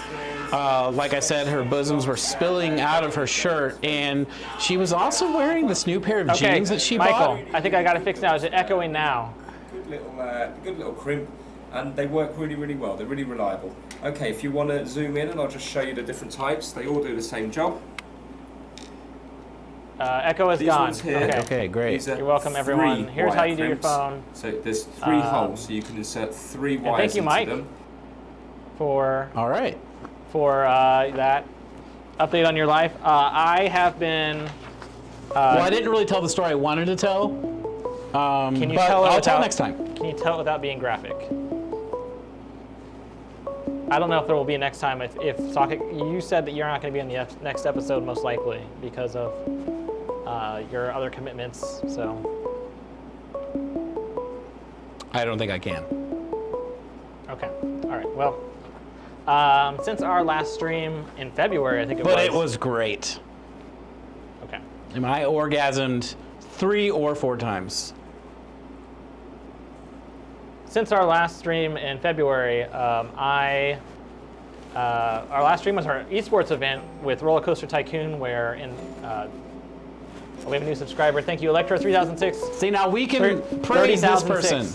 like I said, her bosoms were spilling out of her shirt, and she was also wearing this new pair of jeans that she Michael, bought. I think I got it fixed now. Is it echoing now? Good little crimp, and they work really, really well. They're really reliable. Okay, if you want to zoom in, and I'll just show you the different types. They all do the same job. Echo is These gone. ones here, Okay, great. these are You're welcome, everyone. 3 Here's how wire you do your crimps. phone. So there's 3 holes, so you can insert 3 wires thank you, into Mike, them. For All right. that update on your life. I have been. Well, I didn't really tell the story I wanted to tell. Can you but tell it I'll tell without- next time. Can you tell it without being graphic? I don't know if there will be a next time. If Socket, you said that you're not going to be in the next episode most likely because of your other commitments. So I don't think I can. okay, all right. Well, since our last stream in February, I think But it was great. Okay. And I orgasmed 3 or 4 times. Since our last stream in February, our last stream was our esports event with Roller Coaster Tycoon, where we have a new subscriber. Thank you, Electro3006. See, now we can praise this person.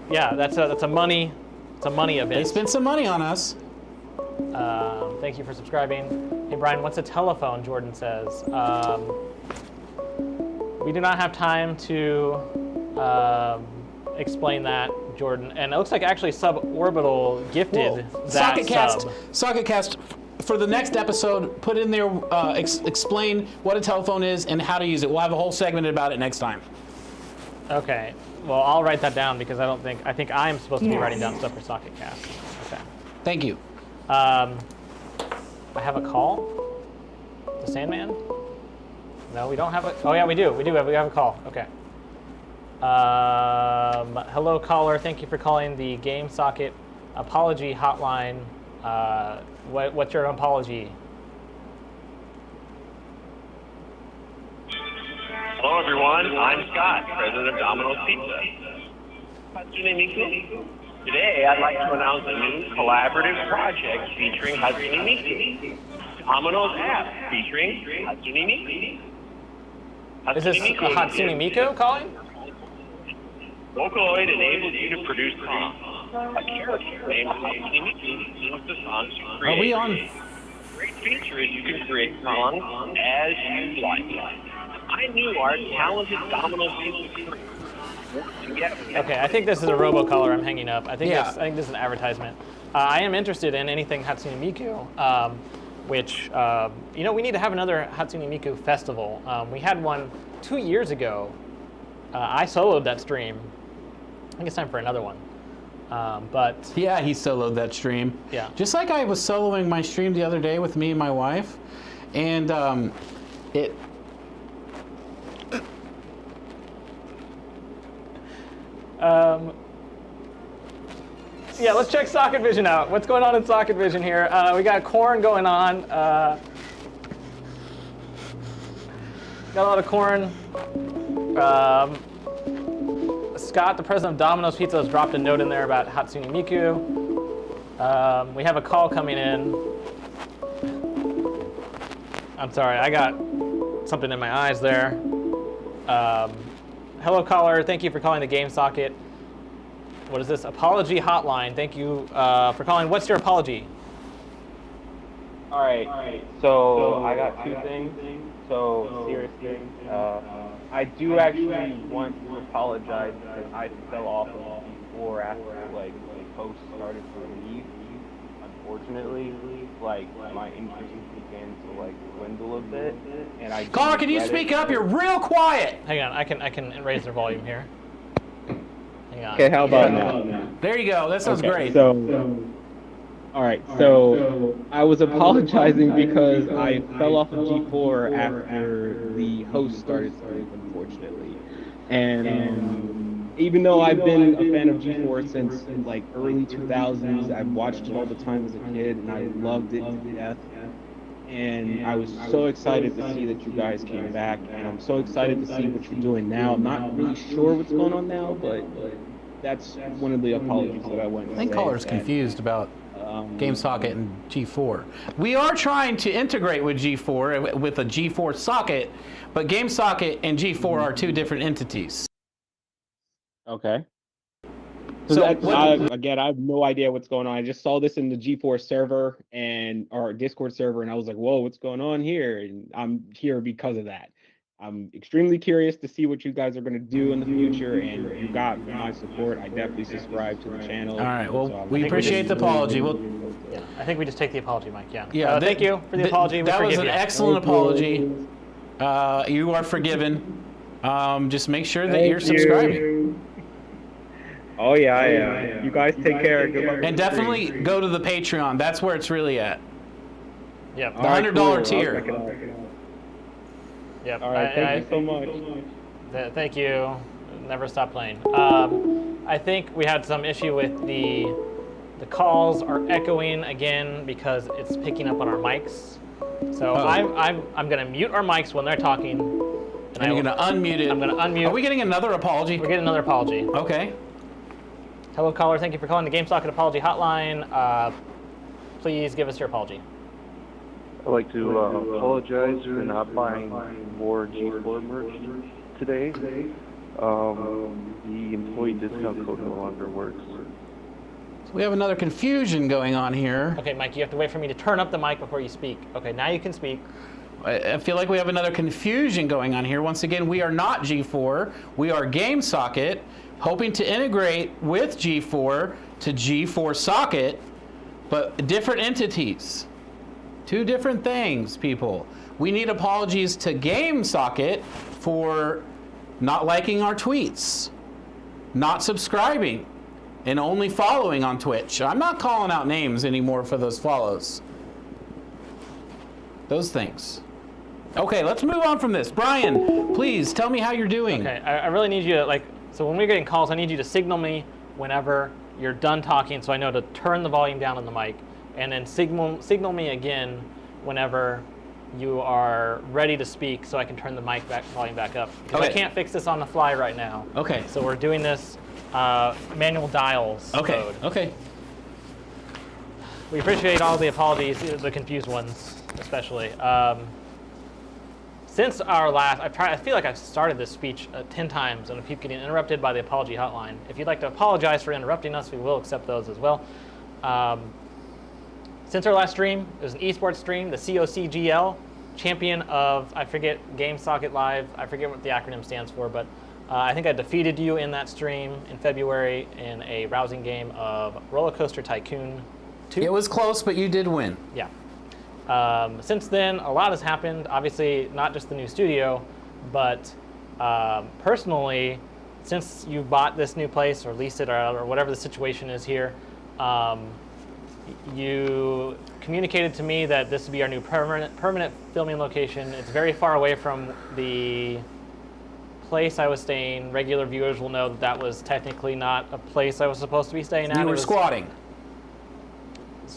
Yeah, that's a money event. They spent some money on us. Thank you for subscribing. Hey Brian, what's a telephone? Jordan says. We do not have time to explain that, Jordan. And it looks like actually Suborbital gifted that Socketcast, for the next episode, put in there, explain what a telephone is and how to use it. We'll have a whole segment about it next time. Okay. Well, I'll write that down because I think I'm supposed to be writing down stuff for Socketcast. Okay. Thank you. I have a call. The Sandman? No, we don't have a. Oh yeah, we do. We have a call. Okay. Hello, caller. Thank you for calling the Game Socket Apology Hotline. What's your apology? Hello, everyone. I'm Scott, president of Domino's Pizza. Hatsune Miku. Today, I'd like to announce a new collaborative project featuring Hatsune Miku. Domino's app featuring Hatsune Miku. Is this Hatsune Miku calling? Vocaloid enables you to produce songs. A character named Hatsune Miku sings the songs you create. Are we on? Great feature is you can create songs as you like. I knew our talented Domino's Pizza crew. Okay, I think this is a robocaller. I'm hanging up. I think this is an advertisement. I am interested in anything Hatsune Miku, which we need to have another Hatsune Miku festival. We had one 2 years ago. I soloed that stream. I think it's time for another one. But yeah, he soloed that stream. Yeah. Just like I was soloing my stream the other day with me and my wife, and it. Yeah, let's check Socket Vision out. What's going on in Socket Vision here? We got corn going on. Got a lot of corn. Scott, the president of Domino's Pizza, has dropped a note in there about Hatsune Miku. We have a call coming in. I'm sorry, I got something in my eyes there. Hello, caller. Thank you for calling the Game Socket. What is this? Apology hotline. Thank you for calling. What's your apology? All right. So I got 2 things. So seriously, I do actually want to apologize because I fell off of before after the post started to leave. Unfortunately, my interest began to dwindle a bit, and I. Caller, can you speak up? You're real quiet. Hang on, I can raise their volume here. Hang on. Okay, how about now? There you go. That sounds great. All right, so I was apologizing because I fell off of G4 after the host started streaming, unfortunately. And Even though I've been a fan of G4 since like early 2000s, I've watched it all the time as a kid, and I loved it to death. And I was so excited to see that you guys came back, and I'm so excited to see what you're doing now. I'm not really sure what's going on now, but that's one of the apologies that I went to I think say caller's that, confused about GameSocket and G4. We are trying to integrate with G4 with a G4 socket, but GameSocket and G4 are two different entities. Okay. So So what- again, I have no idea what's going on. I just saw this in the G4 server or Discord server, and I was like, "Whoa, what's going on here?" And I'm here because of that. I'm extremely curious to see what you guys are going to do in the future, and you got my support. I definitely subscribe to the channel. All right. Well, So I'm- we appreciate the apology. We'll, Yeah, I think we just take the apology, Mike. Yeah. yeah. Thank you for the apology. We That was forgive an you. excellent apology. You are forgiven. Just make sure that you're subscribing. Oh yeah, I am. You guys take care. Good luck. with And the definitely stream. go to the Patreon. That's where it's really at. Yep. The All right, $100 cool. I'll tier. check it out. Yep. All right, thank you so much. Thank you. Never stop playing. I think we had some issue with the calls are echoing again because it's picking up on our mics. So Oh. I'm gonna mute our mics when they're talking. And you're going to unmute it. I'm gonna unmute. Are we getting another apology? We're getting another apology. Okay. Hello, caller. Thank you for calling the GameSocket Apology Hotline. Please give us your apology. I'd like to apologize for not buying more G4 merch today. The employee discount code no longer works. So we have another confusion going on here. Okay, Mike, you have to wait for me to turn up the mic before you speak. Okay, now you can speak. I feel like we have another confusion going on here. Once again, we are not G4. We are GameSocket, hoping to integrate with G4 to G4 Socket, but different entities. Two different things, people. We need apologies to GameSocket for not liking our tweets, not subscribing, and only following on Twitch. I'm not calling out names anymore for those follows. Those things. Okay, let's move on from this. Brian, please tell me how you're doing. Okay, I really need you to, so when we're getting calls, I need you to signal me whenever you're done talking so I know to turn the volume down on the mic, and then signal me again whenever you are ready to speak so I can turn the mic volume back up. Because I Okay. can't fix this on the fly right now. Okay. So we're doing this manual dials code. Okay. We appreciate all the apologies, the confused ones especially. Since our last, I feel like I've started this speech 10 times and I keep getting interrupted by the apology hotline. If you'd like to apologize for interrupting us, we will accept those as well. Since our last stream, it was an esports stream, the COCGL, champion of, I forget, GameSocket Live, I forget what the acronym stands for, but I think I defeated you in that stream in February in a rousing game of Roller Coaster Tycoon 2. It was close, but you did win. Yeah. Since then, a lot has happened. Obviously, not just the new studio, but personally, since you bought this new place or leased it or whatever the situation is here, you communicated to me that this would be our new permanent filming location. It's very far away from the place I was staying. Regular viewers will know that that was technically not a place I was supposed to be staying at. You It were was- squatting.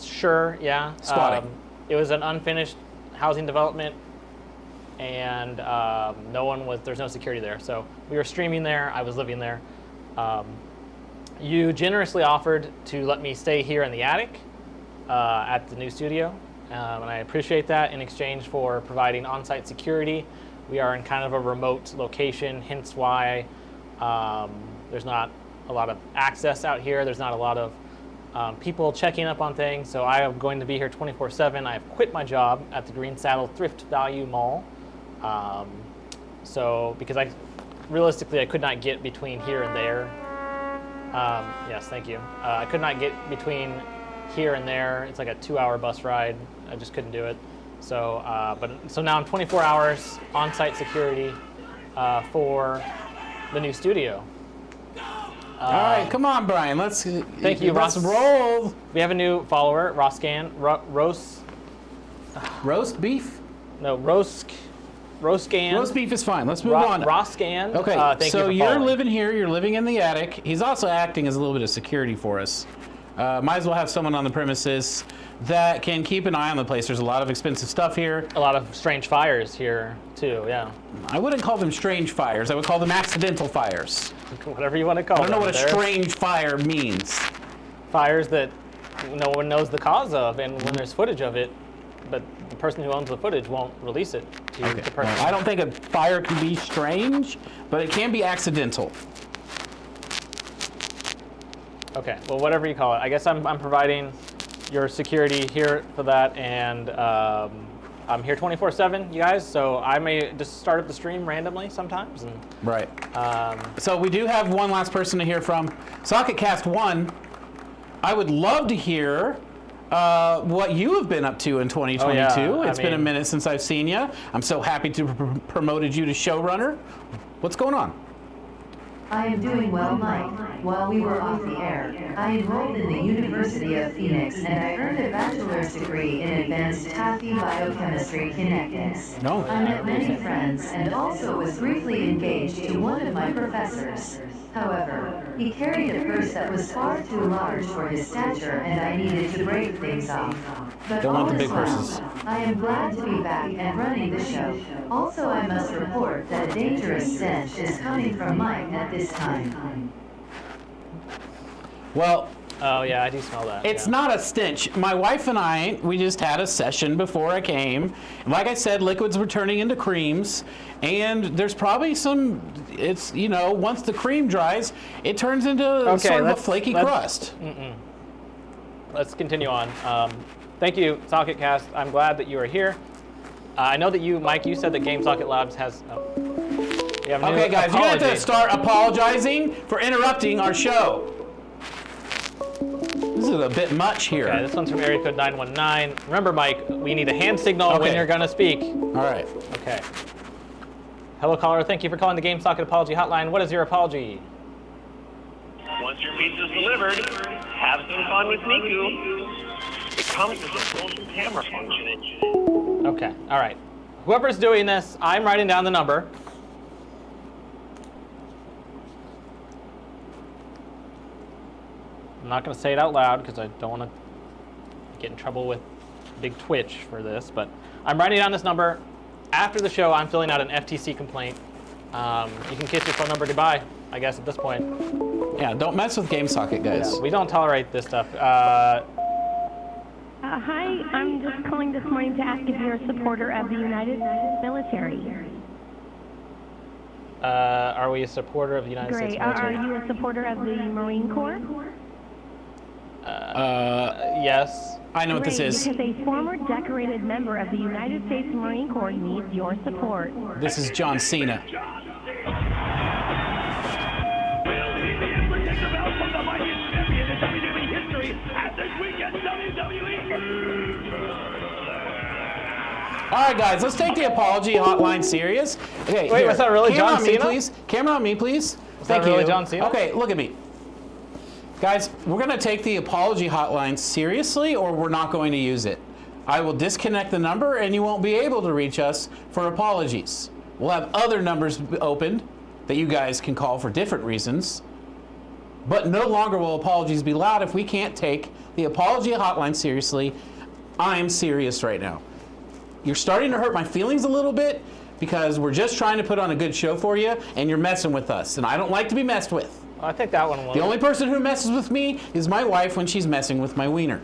Sure, yeah. Squatting. It was an unfinished housing development, and there's no security there. So we were streaming there, I was living there. You generously offered to let me stay here in the attic at the new studio, and I appreciate that in exchange for providing on-site security. We are in kind of a remote location, hence why there's not a lot of access out here. There's not a lot of people checking up on things, so I am going to be here 24/7. I have quit my job at the Green Saddle Thrift Value Mall. Because realistically, I could not get between here and there. Yes, thank you. I could not get between here and there. It's like a 2-hour bus ride. I just couldn't do it. So now I'm 24 hours on-site security for the new studio. All right, come on, Brian. Let's Thank you, let's Ross. roll. We have a new follower, Roscan. Roast beef? No, Rosk Roscan. Roast beef is fine. Let's move on. Roscan. Okay, Thank so you for following. living here. You're living in the attic. He's also acting as a little bit of security for us. Might as well have someone on the premises that can keep an eye on the place. There's a lot of expensive stuff here. A lot of strange fires here, too, yeah. I wouldn't call them strange fires. I would call them accidental fires. Whatever you want to call them. I don't know what a strange fire means. Fires that no one knows the cause of, and when there's footage of it, but the person who owns the footage won't release it to the person. Well, I don't think a fire can be strange, but it can be accidental. Okay, well, whatever you call it. I guess I'm providing your security here for that, and I'm here 24/7, you guys, so I may just start up the stream randomly sometimes. And, right. So we do have one last person to hear from. Socketcast 1, I would love to hear what you have been up to in 2022. Oh, yeah. It's been a minute since I've seen you. I'm so happy to have promoted you to showrunner. What's going on? I am doing well, Mike. While we were off the air, I enrolled in the University of Phoenix and I earned a bachelor's degree in advanced taffy biochemistry kinetics. No. I met many friends and also was briefly engaged to one of my professors. However, he carried a purse that was far too large for his stature and I needed to break things off. But Don't want all the big is well. purses. I am glad to be back and running the show. Also, I must report that a dangerous stench is coming from Mike at this time. Well, oh, yeah, I do smell that. it's not a stench. My wife and I, we just had a session before I came. Like I said, liquids were turning into creams, and there's probably some, it's, you know, once the cream dries, it turns into sort of a flaky crust. Let's continue on. Thank you, Socketcast. I'm glad that you are here. I know that you, Mike, you said that GameSocket Labs has... we have a new Okay, guys, you have to apology. start apologizing for interrupting our show. This is a bit much here. Okay, this one's from area code 919. Remember, Mike, we need a hand signal when Okay. you're going to speak. All right. Okay. Hello, caller. Thank you for calling the GameSocket Apology Hotline. What is your apology? Once your pizza's delivered, have some fun with Miku. It comes with a built-in camera function. Okay, all right. Whoever's doing this, I'm writing down the number. I'm not going to say it out loud because I don't want to get in trouble with Big Twitch for this, but I'm writing down this number. After the show, I'm filling out an FTC complaint. You can kiss your phone number goodbye, I guess, at this point. Yeah, don't mess with GameSocket, guys. Yeah, we don't tolerate this stuff. Hi, I'm just calling this morning to ask if you're a supporter of the United States military. Are we a supporter of the United States Great. military? Are you a supporter of the Marine Corps? Yes. I know what this Great, is. because a former decorated member of the United States Marine Corps needs your support. This is John Cena. All right, guys, let's take the apology hotline serious. Okay, Wait, was that really Camera John on me, Cena? please. Camera on me, please. Was Thank that really you. John Cena? Okay, look at me. Guys, we're going to take the apology hotline seriously or we're not going to use it. I will disconnect the number and you won't be able to reach us for apologies. We'll have other numbers opened that you guys can call for different reasons. But no longer will apologies be allowed if we can't take the apology hotline seriously. I'm serious right now. You're starting to hurt my feelings a little bit because we're just trying to put on a good show for you and you're messing with us. And I don't like to be messed with. I think that one will. The only person who messes with me is my wife when she's messing with my wiener.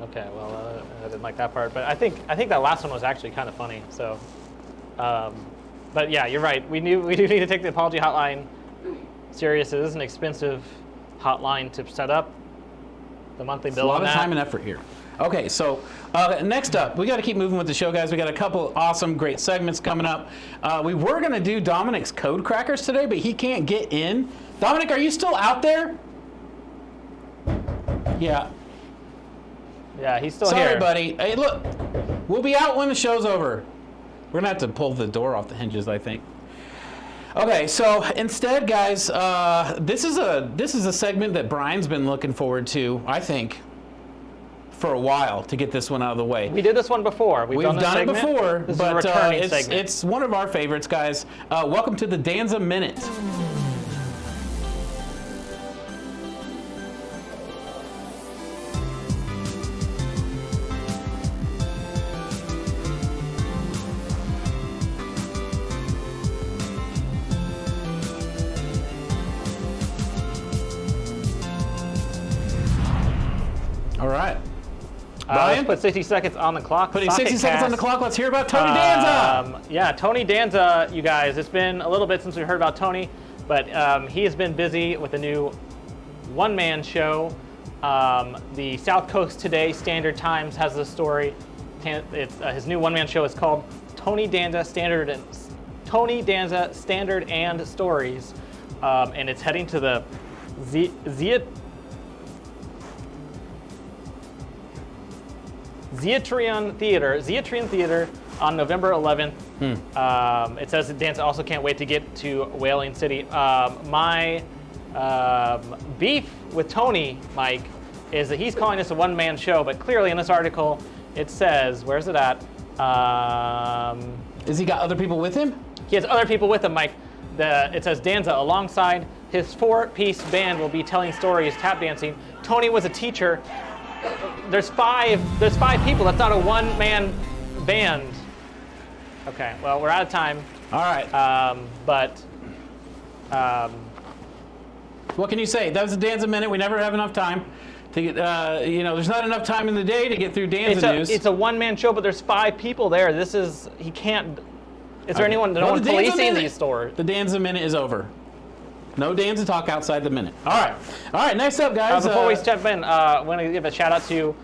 Okay, well, I didn't like that part, but I think that last one was actually kind of funny. So, but yeah, you're right. We do need to take the apology hotline serious. It is an expensive hotline to set up. The monthly bill. A lot on of that. time and effort here. Okay, so next up, we got to keep moving with the show, guys. We got a couple awesome, great segments coming up. We were going to do Dominic's Code Crackers today, but he can't get in. Dominic, are you still out there? Yeah. Yeah, he's still Sorry, here. buddy. Hey, look, we'll be out when the show's over. We're gonna have to pull the door off the hinges, I think. Okay, so instead, guys, this is a segment that Brian's been looking forward to, I think, for a while to get this one out of the way. We did this one before. We've done, this done it segment. before, This but is a returning segment. it's one of our favorites, guys. Welcome to the Danza Minute. All right. Let's Brian? put 60 seconds on the clock. Putting Socket 60 seconds on the Cast. clock. Let's hear about Tony Danza. Yeah, Tony Danza, you guys. It's been a little bit since we heard about Tony, but he has been busy with a new one-man show. The South Coast Today Standard Times has the story. His new one-man show is called Tony Danza Standard and Stories, and it's heading to the Zeatrian Theater on November 11th. It says that Danza also can't wait to get to Whaling City. My beef with Tony, Mike, is that he's calling this a one-man show, but clearly in this article it says, where's it at? Has he got other people with him? He has other people with him, Mike. It says Danza alongside his 4-piece band will be telling stories, tap dancing. Tony was a teacher. There's five people. That's not a one-man band. Okay, well, we're out of time. All right. What can you say? That was a Danza Minute. We never have enough time to get, there's not enough time in the day to get through Danza news. It's a one-man show, but there's 5 people there. He can't. Is there anyone Well, the Danza policing Minute- these stores? The Danza Minute is over. No Danza talk outside the minute. All right. Next up, guys. Before we step in, I want to give a shout out to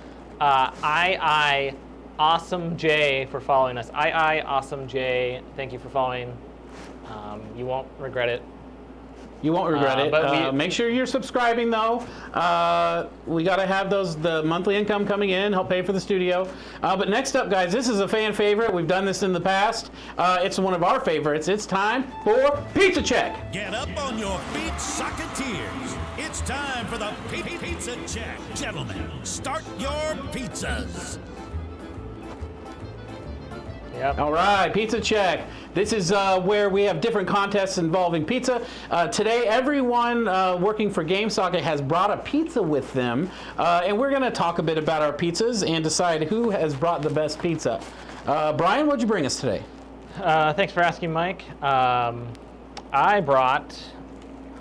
II Awesome J for following us. II Awesome J, thank you for following. You won't regret it. You won't regret it. But make sure you're subscribing, though. We got to have the monthly income coming in, help pay for the studio. But next up, guys, this is a fan favorite. We've done this in the past. It's one of our favorites. It's time for Pizza Check. Get up on your feet, Socketeers. It's time for the Pizza Check. Gentlemen, start your pizzas. Yep. All right, Pizza Check. This is where we have different contests involving pizza. Today, everyone working for GameSocket has brought a pizza with them, and we're going to talk a bit about our pizzas and decide who has brought the best pizza. Brian, what'd you bring us today? Thanks for asking, Mike. I brought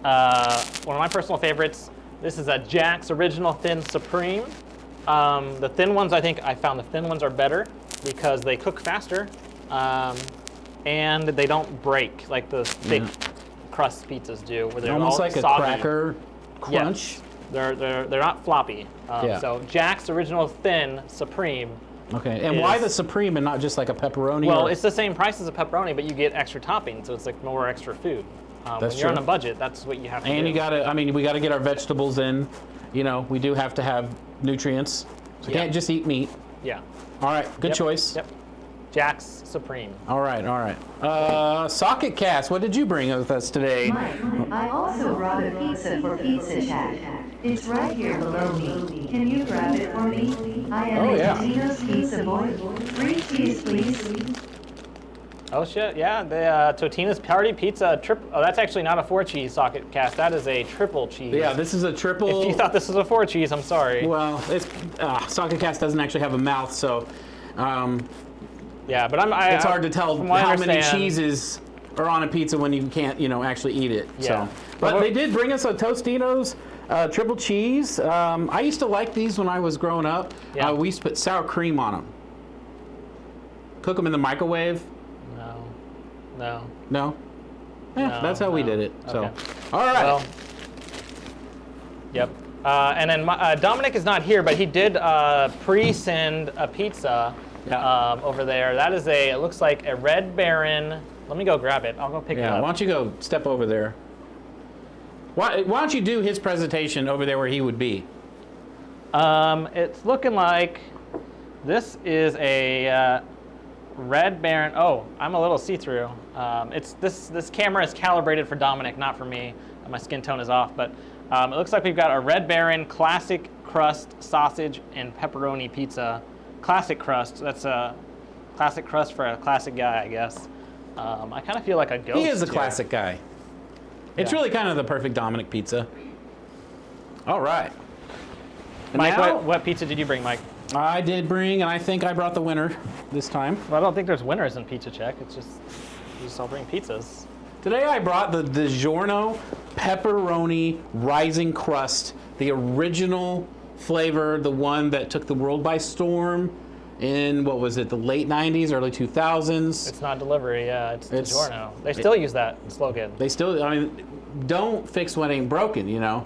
one of my personal favorites. This is a Jack's Original Thin Supreme. The thin ones, I found the thin ones are better because they cook faster. And they don't break like the thick crust pizzas do, where they're almost all like soggy. a cracker crunch. Yes. They're not floppy. So Jack's Original Thin Supreme. Okay, and why the Supreme and not just like a pepperoni? Well, it's the same price as a pepperoni, but you get extra toppings, so it's like more extra food. When you're on a budget, that's what you have to do. And we got to get our vegetables in. We do have to have nutrients. So you can't just eat meat. Yeah. All right, good choice. Yep. Jack's Supreme. All right. Socket Cast, what did you bring with us today? Mike, I also brought a pizza for Pizza Chat. It's right here below me. Can you grab it for me? I am Totino's Pizza Boy. 3 cheese, please. Oh shit! Yeah, the Totino's Party Pizza that's actually not a 4-cheese Socket Cast. That is a triple cheese. Yeah, this is a triple. If you thought this was a 4-cheese, I'm sorry. Well, Socket Cast doesn't actually have a mouth, so. Yeah, but it's hard to tell how many cheeses are on a pizza when you can't, actually eat it. Yeah. So, but they did bring us a Totino's triple cheese. I used to like these when I was growing up. Yeah. We used to put sour cream on them. Cook them in the microwave. No. No. No, that's how we did it. So, Okay. all right. Well, yep. And then Dominic is not here, but he did pre-send a pizza. Over there. That is it looks like a Red Baron. Let me go grab it. I'll go pick it up. Why don't you go step over there? Why don't you do his presentation over there where he would be? It's looking like this is a Red Baron. Oh, I'm a little see-through. It's this camera is calibrated for Dominic, not for me. My skin tone is off, but it looks like we've got a Red Baron Classic crust, sausage, and pepperoni pizza. Classic crust. That's a classic crust for a classic guy, I guess. I kind of feel like a ghost. He is a here. classic guy. It's Yeah. really kind of the perfect Dominic pizza. All right. And Mike, now, what pizza did you bring, Mike? I did bring, and I think I brought the winner this time. Well, I don't think there's winners in Pizza Check. It's just, you just all bring pizzas. Today I brought the DiGiorno pepperoni rising crust, the original flavor, the one that took the world by storm in, what was it, the late 90s, early 2000s. It's not delivery, yeah, it's DiGiorno. They still use that slogan. They still, I mean, don't fix what ain't broken, you know?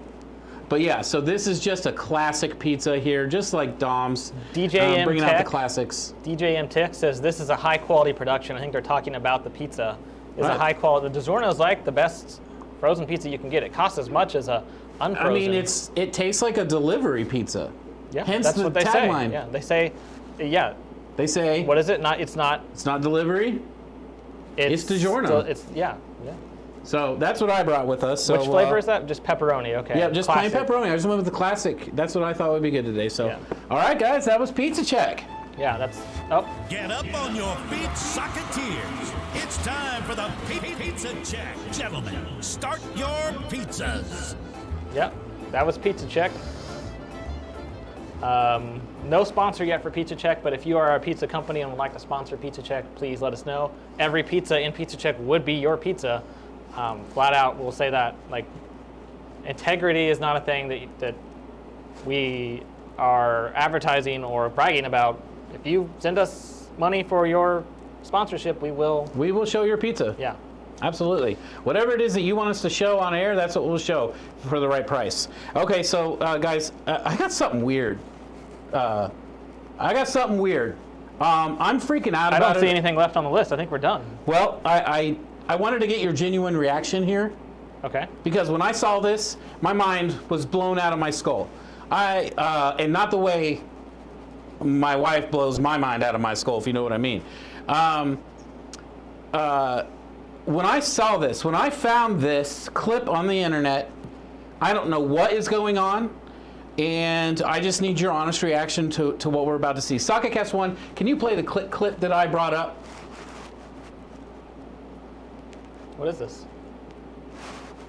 But yeah, so this is just a classic pizza here, just like Dom's. DJ M bringing out Tech. the classics. DJ M Tech says this is a high quality production. I think they're talking about the pizza. It's Right. a high quality. The DiGiorno is like the best frozen pizza you can get. It costs as much as a unfrozen. I mean, it tastes like a delivery pizza. yeah, hence that's the what they tagline. say. Yeah, they say, yeah. They say, What is it? Not. It's not. it's not delivery, it's DiGiorno. It's yeah. So that's what I brought with us. So, Which flavor is that? Just pepperoni. Okay. Yeah, just Classic. plain pepperoni. I just went with the classic. That's what I thought would be good today. So, Yeah. all right, guys, that was Pizza Check. Yeah, that's. Oh. Get up on your feet, Socketeers. It's time for the Pizza Check. Gentlemen, start your pizzas. Yep, that was Pizza Check. No sponsor yet for Pizza Check, but if you are a pizza company and would like to sponsor Pizza Check, please let us know. Every pizza in Pizza Check would be your pizza. Flat out, we'll say that. Like, integrity is not a thing that we are advertising or bragging about. If you send us money for your sponsorship, we will. We will show your pizza. Yeah. Absolutely. Whatever it is that you want us to show on air, that's what we'll show for the right price. Okay, so guys, I got something weird. I'm freaking out about it. I don't see anything left on the list. I think we're done. Well, I wanted to get your genuine reaction here. Okay. Because when I saw this, my mind was blown out of my skull. And not the way my wife blows my mind out of my skull, if you know what I mean. When I saw this, when I found this clip on the internet, I don't know what is going on, and I just need your honest reaction to what we're about to see. SocketCast 1, can you play the clip that I brought up? What is this?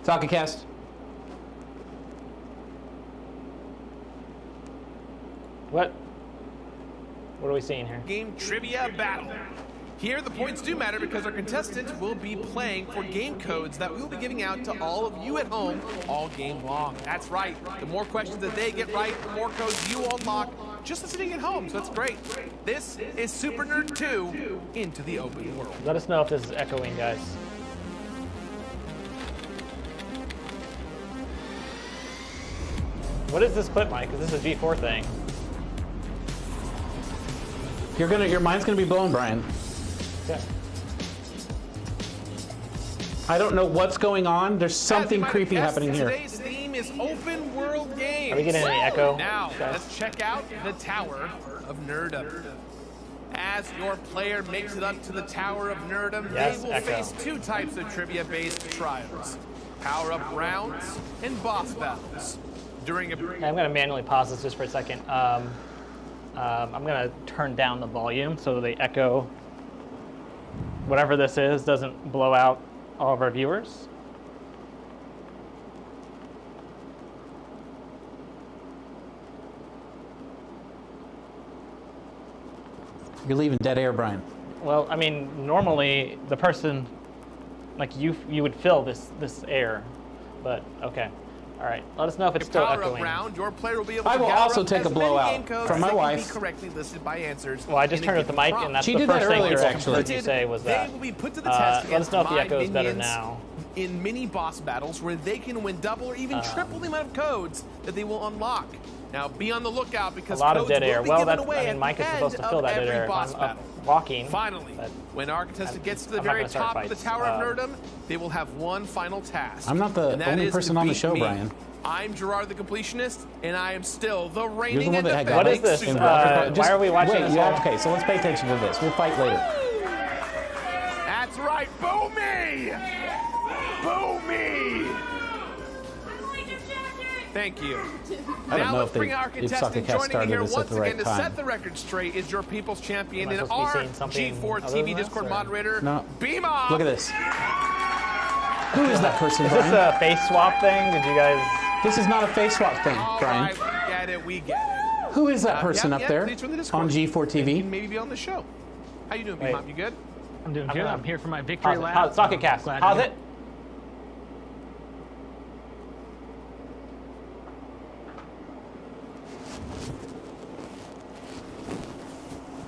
SocketCast. What are we seeing here? Game trivia battle. Here, the points do matter because our contestants will be playing for game codes that we will be giving out to all of you at home all game long. That's right. The more questions that they get right, the more codes you unlock just listening at home. So that's great. This is Super Nerd 2 Into the Open World. Let us know if this is echoing, guys. What is this clip, Mike? Is this a G4 thing? Your mind's gonna be blown, Brian. Yeah. I don't know what's going on. There's something As you might creepy have guessed, happening here. Today's theme is open world games. Are we getting any echo? Now, guys? let's check out the Tower of Nerdom. As your player makes it up to the Tower of Nerdom, Yes, they will echo. face two types of trivia-based trials: power-up rounds and boss battles. During a Okay, I'm going to manually pause this just for a second. I'm going to turn down the volume so the echo, whatever this is, doesn't blow out all of our viewers. You're leaving dead air, Brian. Well, I mean, normally the person, like you would fill this air, but okay. All right, let us know if it's still power-up echoing. round, your player will be able I to will gather also up take as a many blowout game codes from as my they can wife. be correctly listed by answers. Well, I just in a turned up the given mic, prompt. and that's She the did that first thing earlier, people actually. heard you say was that. They will be put to the test Let us know if the against echo is better minions now. in mini boss battles where they can win double or even triple the amount of codes that they will unlock. Now, be on the lookout because A lot of codes dead will air. be Well, given that's, away I mean, at Mike the is supposed end to fill of that dead every air if boss I'm battle. up walking. Finally, but when our contestant gets to the I'm not very gonna start top of the fights. Tower of Nerdom, they will have one final task. I'm not the and that only is to person on the beat show, me. Brian. I'm Gerard the Completionist, and I am still the You're reigning the one and that got What is defending this? Super Why are we watching wait, this yeah, all? okay, so let's pay attention to this. We'll fight later. That's right, boo me! Boo me! Thank you. I don't Now know let's if they- bring our if contestant Socketcast joining me started here this at once the right again to time. set the record straight is your people's champion Am I and supposed to be our saying something G4 other TV than this, Discord or- moderator, No. Beam-Off. Look at this. Who is that person, Is this Brian? a face swap thing? Did you guys? This is not a face swap thing, All Brian. right, we get it, we get it. Who is that person yeah, up yeah, there please join the Discord. on G4 TV? Maybe be on the show. How you doing, Wait. Beam-Off? You good? I'm doing good. I'm here for my victory Pause it. lap. Pause it. Socket cast. Glad Pause to- it.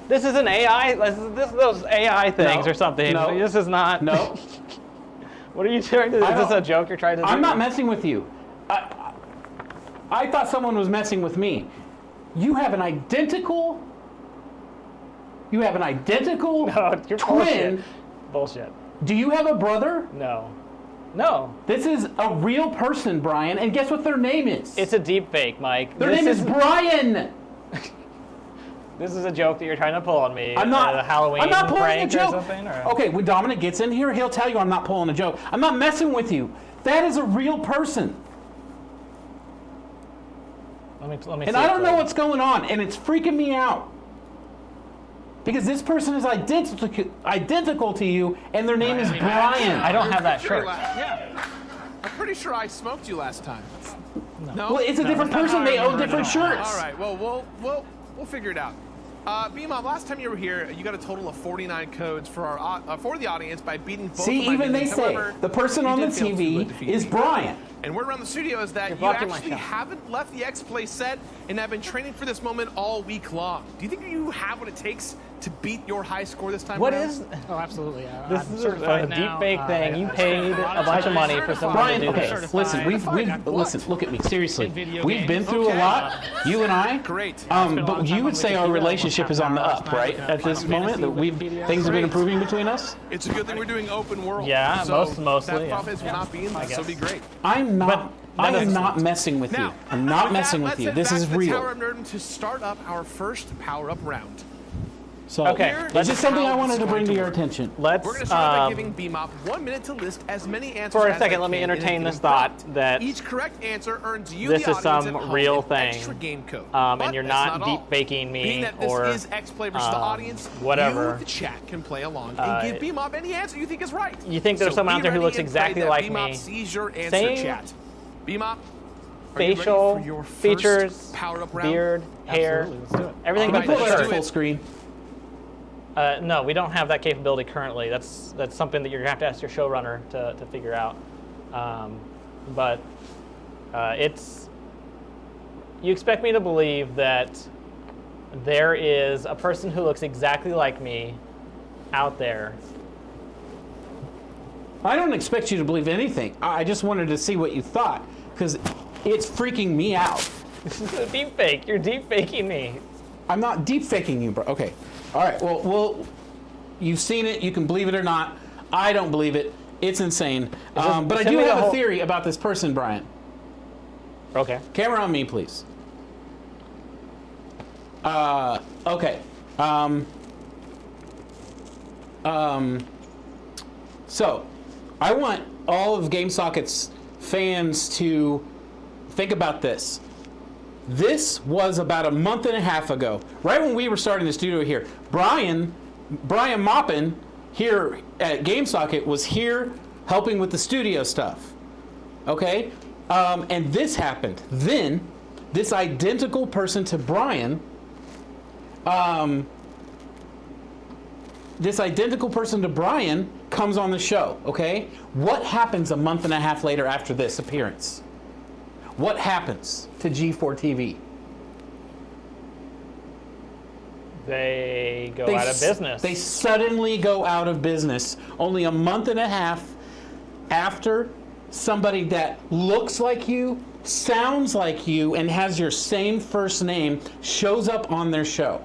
This is an AI. This is those AI things No. or something. No. This is not. No. What are you trying to do? I Is this don't- a joke you're trying to do? I'm not messing with you. I thought someone was messing with me. You have an identical. You have an identical No, you're twin. Bullshit. Do you have a brother? No. No. This is a real person, Brian, and guess what their name is? It's a deep fake, Mike. Their name is Brian. This is a joke that you're trying to pull on me. I'm not. A Halloween I'm not pulling a prank joke. or something. Or? Okay, when Dominic gets in here, he'll tell you I'm not pulling a joke. I'm not messing with you. That is a real person. Let me And see I it don't know first. what's going on, and it's freaking me out. Because this person is identical to you, and their name is Brian. I don't have that Victory shirt. lap. Yeah. I'm pretty sure I smoked you last time. No. Well, it's a different person. They own different shirts. All right. Well, we'll figure it out. Beam-Off, last time you were here, you got a total of 49 codes for our for the audience by beating both See, of my even they minions. say However, the person you on the did fail to TV defeat is me. Brian. And word around the studio is that You're you blocking my actually shot. haven't left the X-Play set and have been training for this moment all week long. Do you think you have what it takes to beat your high score this time What around? is? Oh, absolutely. This I'm is certified a now. deep fake thing. You paid a bunch of money for someone Brian, to do okay, this. listen, we've listen, look at me, seriously. We've been through a lot, you and I. Great. But you would say our relationship is on the up, right? At this moment, that things have been improving between us. It's a good thing we're doing open world. Yeah, so mostly, That yeah. Profits will not be in this, so it'll be great. I'm not. I am is- not messing with you. Now, I'm not with messing that, with you. let's This head is back to the Tower real. of Nerdom to start up our first power-up round. So, Okay, is this something I how wanted this to is bring to going your work. attention? Let's. We're going to start by giving Beam-Up 1 minute to list as many answers For a as second, they let me can in a entertain this given thought prompt. that Each correct answer earns you, this the is audience some at home, real an thing, extra game code. and But you're that's not all. deep faking me Being that this or is X-Play versus the audience, whatever. you, the chat, can play along and give Beam-Up any answer you think is right. You think there's So someone be out there who ready looks and pray exactly that like Beam-Up me, sees your answer, saying chat. Beam-Up, are you ready facial for your first features, power-up round? beard, hair, Absolutely, let's do it. everything All but right, the let's shirt. do it. Full screen. No, we don't have that capability currently. That's something that you're gonna have to ask your showrunner to figure out. But it's. You expect me to believe that there is a person who looks exactly like me out there. I don't expect you to believe anything. I just wanted to see what you thought, because it's freaking me out. This is a deep fake. You're deep faking me. I'm not deep faking you, bro. Okay. All right. Well, you've seen it. You can believe it or not. I don't believe it. It's insane. But I send do me the have a whole- theory about this person, Brian. Okay. Camera on me, please. Okay. So, I want all of GameSocket's fans to think about this. This was about a month and a half ago, right when we were starting the studio here. Brian Moppin here at GameSocket was here helping with the studio stuff. Okay? And this happened. Then, this identical person to Brian, comes on the show, okay? What happens a month and a half later after this appearance? What happens to G4 TV? They go out of business. They suddenly go out of business only a month and a half after somebody that looks like you, sounds like you, and has your same first name shows up on their show.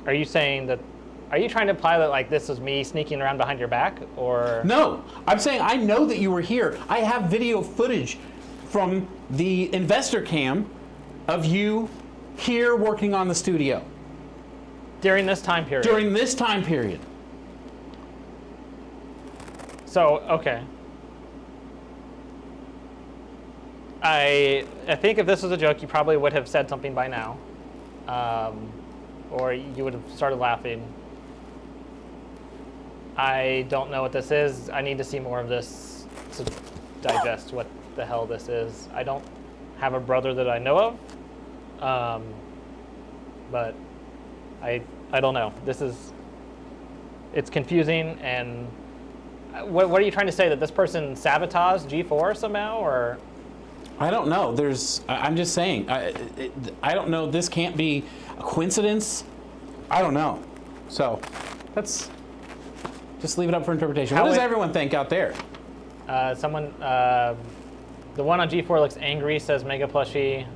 Are you saying that? Are you trying to imply that like this is me sneaking around behind your back, or? No, I'm saying I know that you were here. I have video footage from the investor cam of you here working on the studio. During this time period. During this time period. So, okay. I think if this was a joke, you probably would have said something by now. Or you would have started laughing. I don't know what this is. I need to see more of this to digest what the hell this is. I don't have a brother that I know of. But I don't know. It's confusing, and what are you trying to say, that this person sabotaged G4 somehow, or? I don't know. I'm just saying. I don't know. This can't be a coincidence. I don't know. So let's just leave it up for interpretation. What does everyone think out there? The one on G4 looks angry, says Mega Plushie.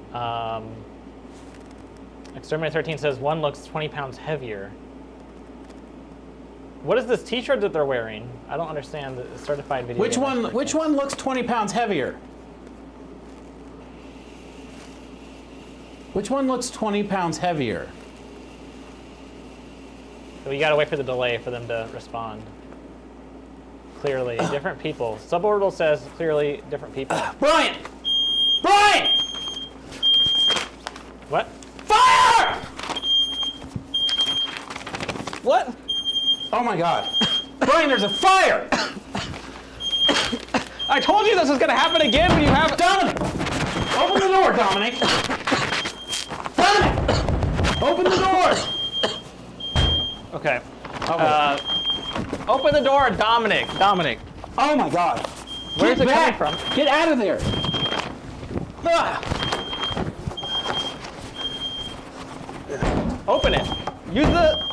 Exterminator 13 says one looks 20 pounds heavier. What is this T-shirt that they're wearing? I don't understand the certified video. Which one looks 20 pounds heavier? Which one looks 20 pounds heavier? So we gotta wait for the delay for them to respond. Clearly, different people. Suborbital says clearly different people. Brian! Brian! What? Fire! What? Oh my God. Brian, there's a fire! I told you this was gonna happen again when you have— Dominic! Open the door, Dominic! Dominic! Open the door! Okay. Open the door, Dominic. Dominic. Oh my God. Where's it coming from? Get out of there. Ah. Open it. Use the—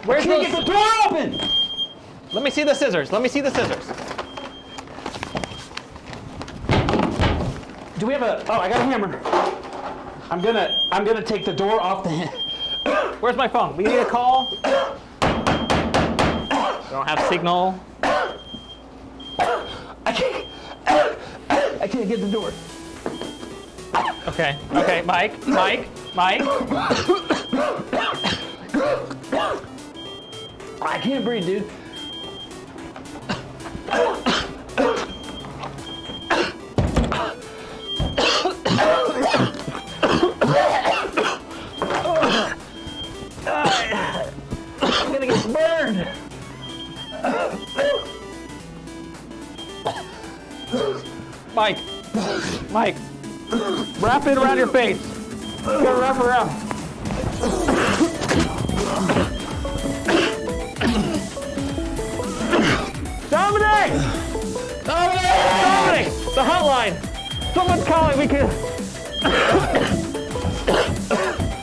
Where's I can't get the door open! Let me see the scissors. Let me see the scissors. Do we have a— Oh, I got a hammer. I'm gonna take the door off the— Where's my phone? We need a call. I don't have signal. I can't get the door. Okay. Okay, Mike. I can't breathe, dude. I'm gonna get burned. Mike, wrap it around your face. You gotta wrap it around. Dominic! Dominic! The hotline! Someone's calling, we can—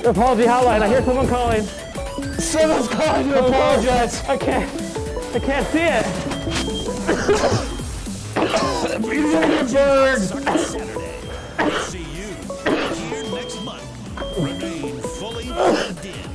Apology hotline, I hear someone calling. Someone's calling to apologize. I can't see it. You're gonna get burned. Saturday. See you here next month. Remain fully plugged in.